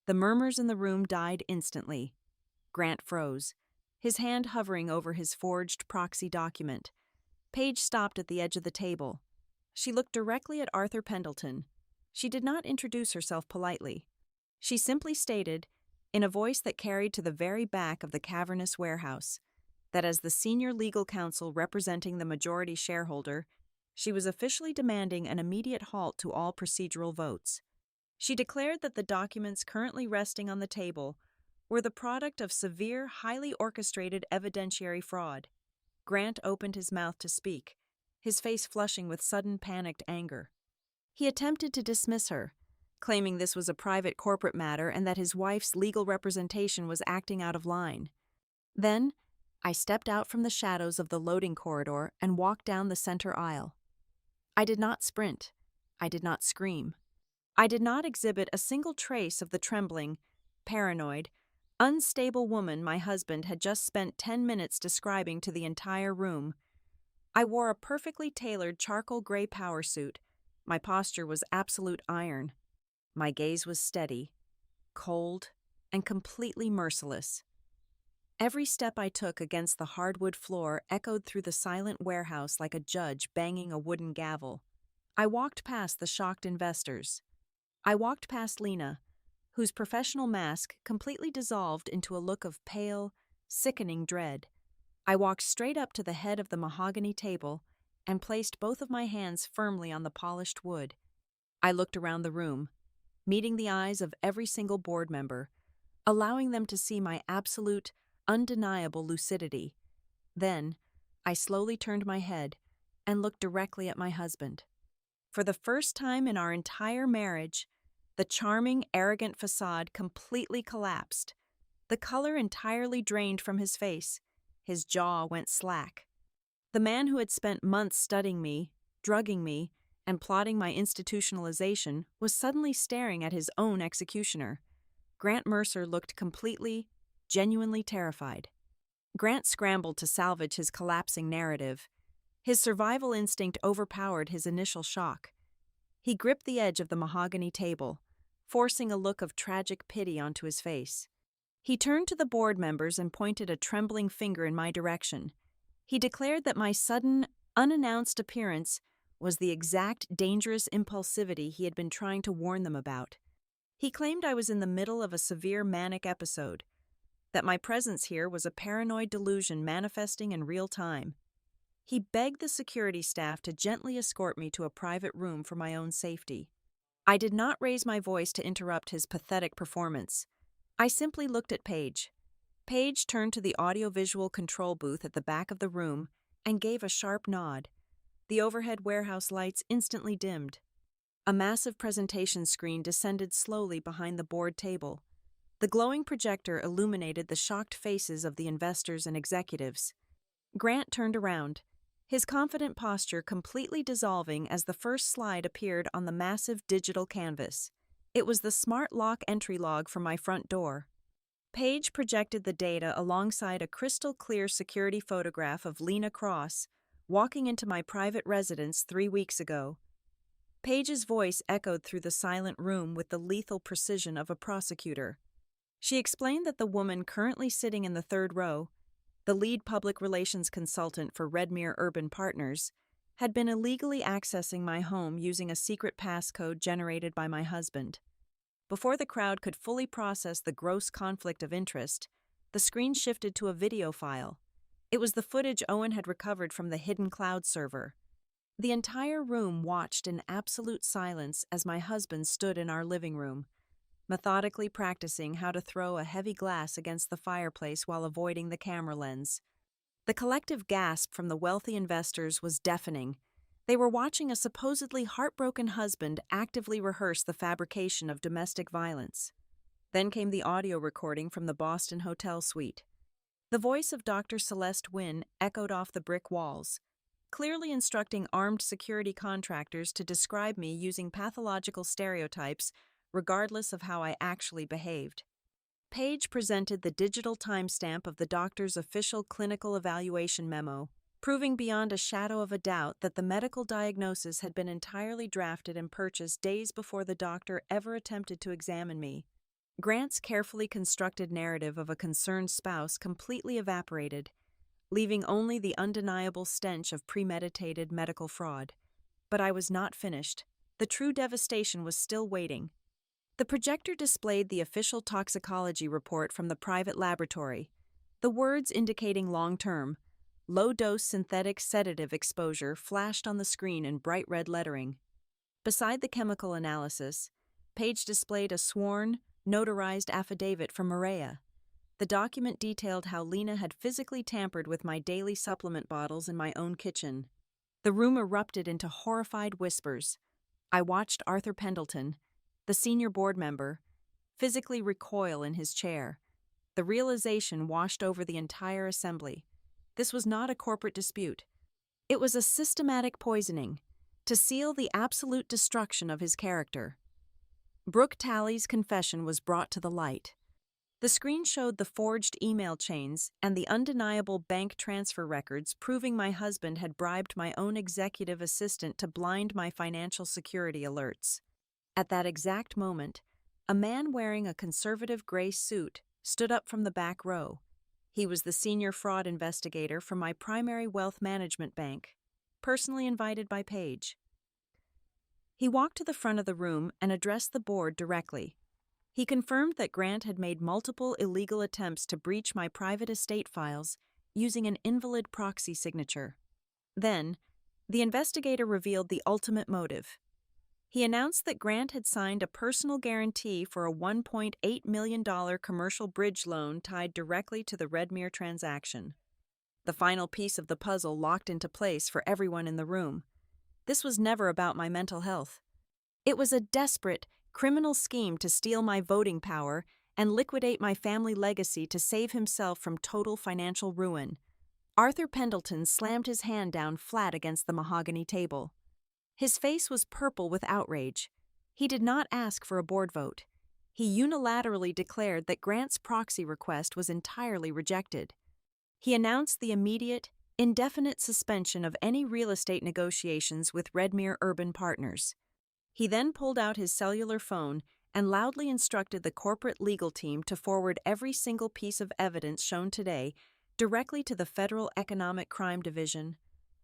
The murmurs in the room died instantly. Grant froze, his hand hovering over his forged proxy document. Paige stopped at the edge of the table. She looked directly at Arthur Pendleton. She did not introduce herself politely. She simply stated, in a voice that carried to the very back of the cavernous warehouse, that as the senior legal counsel representing the majority shareholder, she was officially demanding an immediate halt to all procedural votes. She declared that the documents currently resting on the table were the product of severe, highly orchestrated evidentiary fraud. Grant opened his mouth to speak, his face flushing with sudden panicked anger. He attempted to dismiss her, claiming this was a private corporate matter and that his wife's legal representation was acting out of line. Then, I stepped out from the shadows of the loading corridor and walked down the center aisle. I did not sprint. I did not scream. I did not exhibit a single trace of the trembling, paranoid, unstable woman my husband had just spent 10 minutes describing to the entire room. I wore a perfectly tailored charcoal gray power suit. My posture was absolute iron. My gaze was steady, cold, and completely merciless. Every step I took against the hardwood floor echoed through the silent warehouse like a judge banging a wooden gavel. I walked past the shocked investors. I walked past Lena, whose professional mask completely dissolved into a look of pale, sickening dread. I walked straight up to the head of the mahogany table and placed both of my hands firmly on the polished wood. I looked around the room, meeting the eyes of every single board member, allowing them to see my absolute, undeniable lucidity. Then, I slowly turned my head and looked directly at my husband. For the first time in our entire marriage, the charming, arrogant facade completely collapsed. The color entirely drained from his face. His jaw went slack. The man who had spent months studying me, drugging me, and plotting my institutionalization was suddenly staring at his own executioner. Grant Mercer looked completely, genuinely terrified. Grant scrambled to salvage his collapsing narrative. His survival instinct overpowered his initial shock. He gripped the edge of the mahogany table, forcing a look of tragic pity onto his face. He turned to the board members and pointed a trembling finger in my direction. He declared that my sudden, unannounced appearance was the exact dangerous impulsivity he had been trying to warn them about. He claimed I was in the middle of a severe manic episode, that my presence here was a paranoid delusion manifesting in real time. He begged the security staff to gently escort me to a private room for my own safety. I did not raise my voice to interrupt his pathetic performance. I simply looked at Paige. Paige turned to the audiovisual control booth at the back of the room and gave a sharp nod. The overhead warehouse lights instantly dimmed. A massive presentation screen descended slowly behind the board table. The glowing projector illuminated the shocked faces of the investors and executives. Grant turned around, his confident posture completely dissolving as the first slide appeared on the massive digital canvas. It was the smart lock entry log for my front door. Page projected the data alongside a crystal-clear security photograph of Lena Cross walking into my private residence 3 weeks ago. Page's voice echoed through the silent room with the lethal precision of a prosecutor. She explained that the woman currently sitting in the third row, the lead public relations consultant for Redmere Urban Partners, had been illegally accessing my home using a secret passcode generated by my husband. Before the crowd could fully process the gross conflict of interest, the screen shifted to a video file. It was the footage Owen had recovered from the hidden cloud server. The entire room watched in absolute silence as my husband stood in our living room, methodically practicing how to throw a heavy glass against the fireplace while avoiding the camera lens. The collective gasp from the wealthy investors was deafening. They were watching a supposedly heartbroken husband actively rehearse the fabrication of domestic violence. Then came the audio recording from the Boston hotel suite. The voice of Dr. Celeste Wynn echoed off the brick walls, clearly instructing armed security contractors to describe me using pathological stereotypes regardless of how I actually behaved. Page presented the digital timestamp of the doctor's official clinical evaluation memo, proving beyond a shadow of a doubt that the medical diagnosis had been entirely drafted and purchased days before the doctor ever attempted to examine me. Grant's carefully constructed narrative of a concerned spouse completely evaporated, leaving only the undeniable stench of premeditated medical fraud. But I was not finished. The true devastation was still waiting. The projector displayed the official toxicology report from the private laboratory, the words indicating long-term, low-dose synthetic sedative exposure flashed on the screen in bright red lettering. Beside the chemical analysis, Page displayed a sworn, notarized affidavit from Maria. The document detailed how Lena had physically tampered with my daily supplement bottles in my own kitchen. The room erupted into horrified whispers. I watched Arthur Pendleton, the senior board member, physically recoil in his chair. The realization washed over the entire assembly. This was not a corporate dispute. It was a systematic poisoning, to seal the absolute destruction of his character. Brooke Talley's confession was brought to the light. The screen showed the forged email chains and the undeniable bank transfer records proving my husband had bribed my own executive assistant to blind my financial security alerts. At that exact moment, a man wearing a conservative gray suit stood up from the back row. He was the senior fraud investigator from my primary wealth management bank, personally invited by Page. He walked to the front of the room and addressed the board directly. He confirmed that Grant had made multiple illegal attempts to breach my private estate files using an invalid proxy signature. Then, the investigator revealed the ultimate motive. He announced that Grant had signed a personal guarantee for a $1.8 million commercial bridge loan tied directly to the Redmere transaction. The final piece of the puzzle locked into place for everyone in the room. This was never about my mental health. It was a desperate, criminal scheme to steal my voting power and liquidate my family legacy to save himself from total financial ruin. Arthur Pendleton slammed his hand down flat against the mahogany table. His face was purple with outrage. He did not ask for a board vote. He unilaterally declared that Grant's proxy request was entirely rejected. He announced the immediate, indefinite suspension of any real estate negotiations with Redmere Urban Partners. He then pulled out his cellular phone and loudly instructed the corporate legal team to forward every single piece of evidence shown today directly to the Federal Economic Crime Division.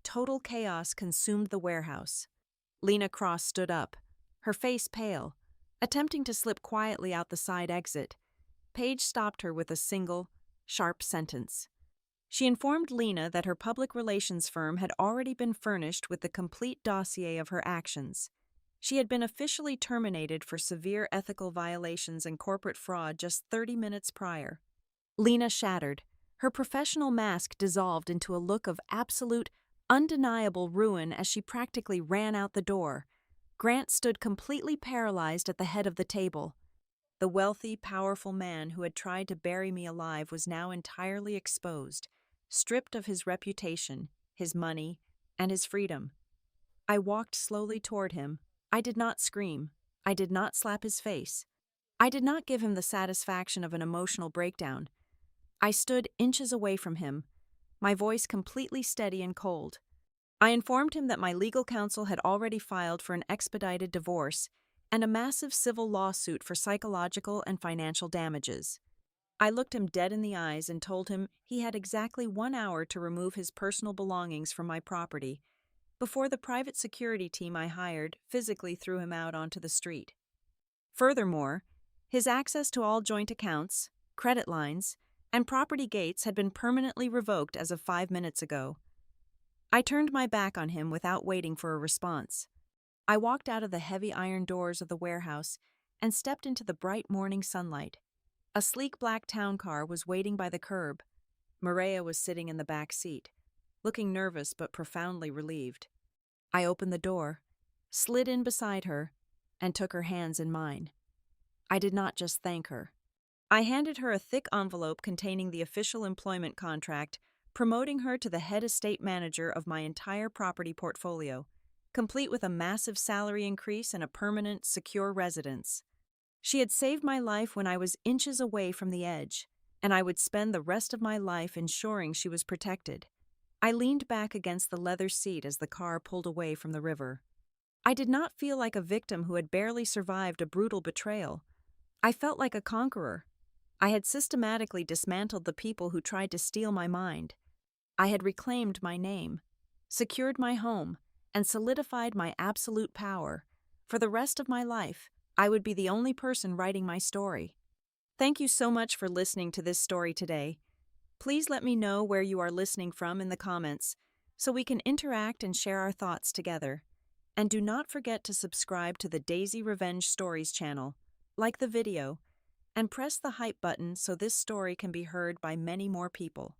Total chaos consumed the warehouse. Lena Cross stood up, her face pale, attempting to slip quietly out the side exit. Page stopped her with a single, sharp sentence. She informed Lena that her public relations firm had already been furnished with the complete dossier of her actions. She had been officially terminated for severe ethical violations and corporate fraud just 30 minutes prior. Lena shattered. Her professional mask dissolved into a look of absolute, undeniable ruin as she practically ran out the door. Grant stood completely paralyzed at the head of the table. The wealthy, powerful man who had tried to bury me alive was now entirely exposed, stripped of his reputation, his money, and his freedom. I walked slowly toward him. I did not scream. I did not slap his face. I did not give him the satisfaction of an emotional breakdown. I stood inches away from him, my voice completely steady and cold. I informed him that my legal counsel had already filed for an expedited divorce and a massive civil lawsuit for psychological and financial damages. I looked him dead in the eyes and told him he had exactly 1 hour to remove his personal belongings from my property before the private security team I hired physically threw him out onto the street. Furthermore, his access to all joint accounts, credit lines, and property gates had been permanently revoked as of 5 minutes ago. I turned my back on him without waiting for a response. I walked out of the heavy iron doors of the warehouse and stepped into the bright morning sunlight. A sleek black town car was waiting by the curb. Maria was sitting in the back seat, looking nervous but profoundly relieved. I opened the door, slid in beside her, and took her hands in mine. I did not just thank her. I handed her a thick envelope containing the official employment contract, promoting her to the head estate manager of my entire property portfolio, complete with a massive salary increase and a permanent, secure residence. She had saved my life when I was inches away from the edge, and I would spend the rest of my life ensuring she was protected. I leaned back against the leather seat as the car pulled away from the river. I did not feel like a victim who had barely survived a brutal betrayal. I felt like a conqueror. I had systematically dismantled the people who tried to steal my mind. I had reclaimed my name, secured my home, and solidified my absolute power. For the rest of my life, I would be the only person writing my story. Thank you so much for listening to this story today. Please let me know where you are listening from in the comments so we can interact and share our thoughts together. And do not forget to subscribe to the Daisy Revenge Stories channel, like the video, and press the hype button so this story can be heard by many more people.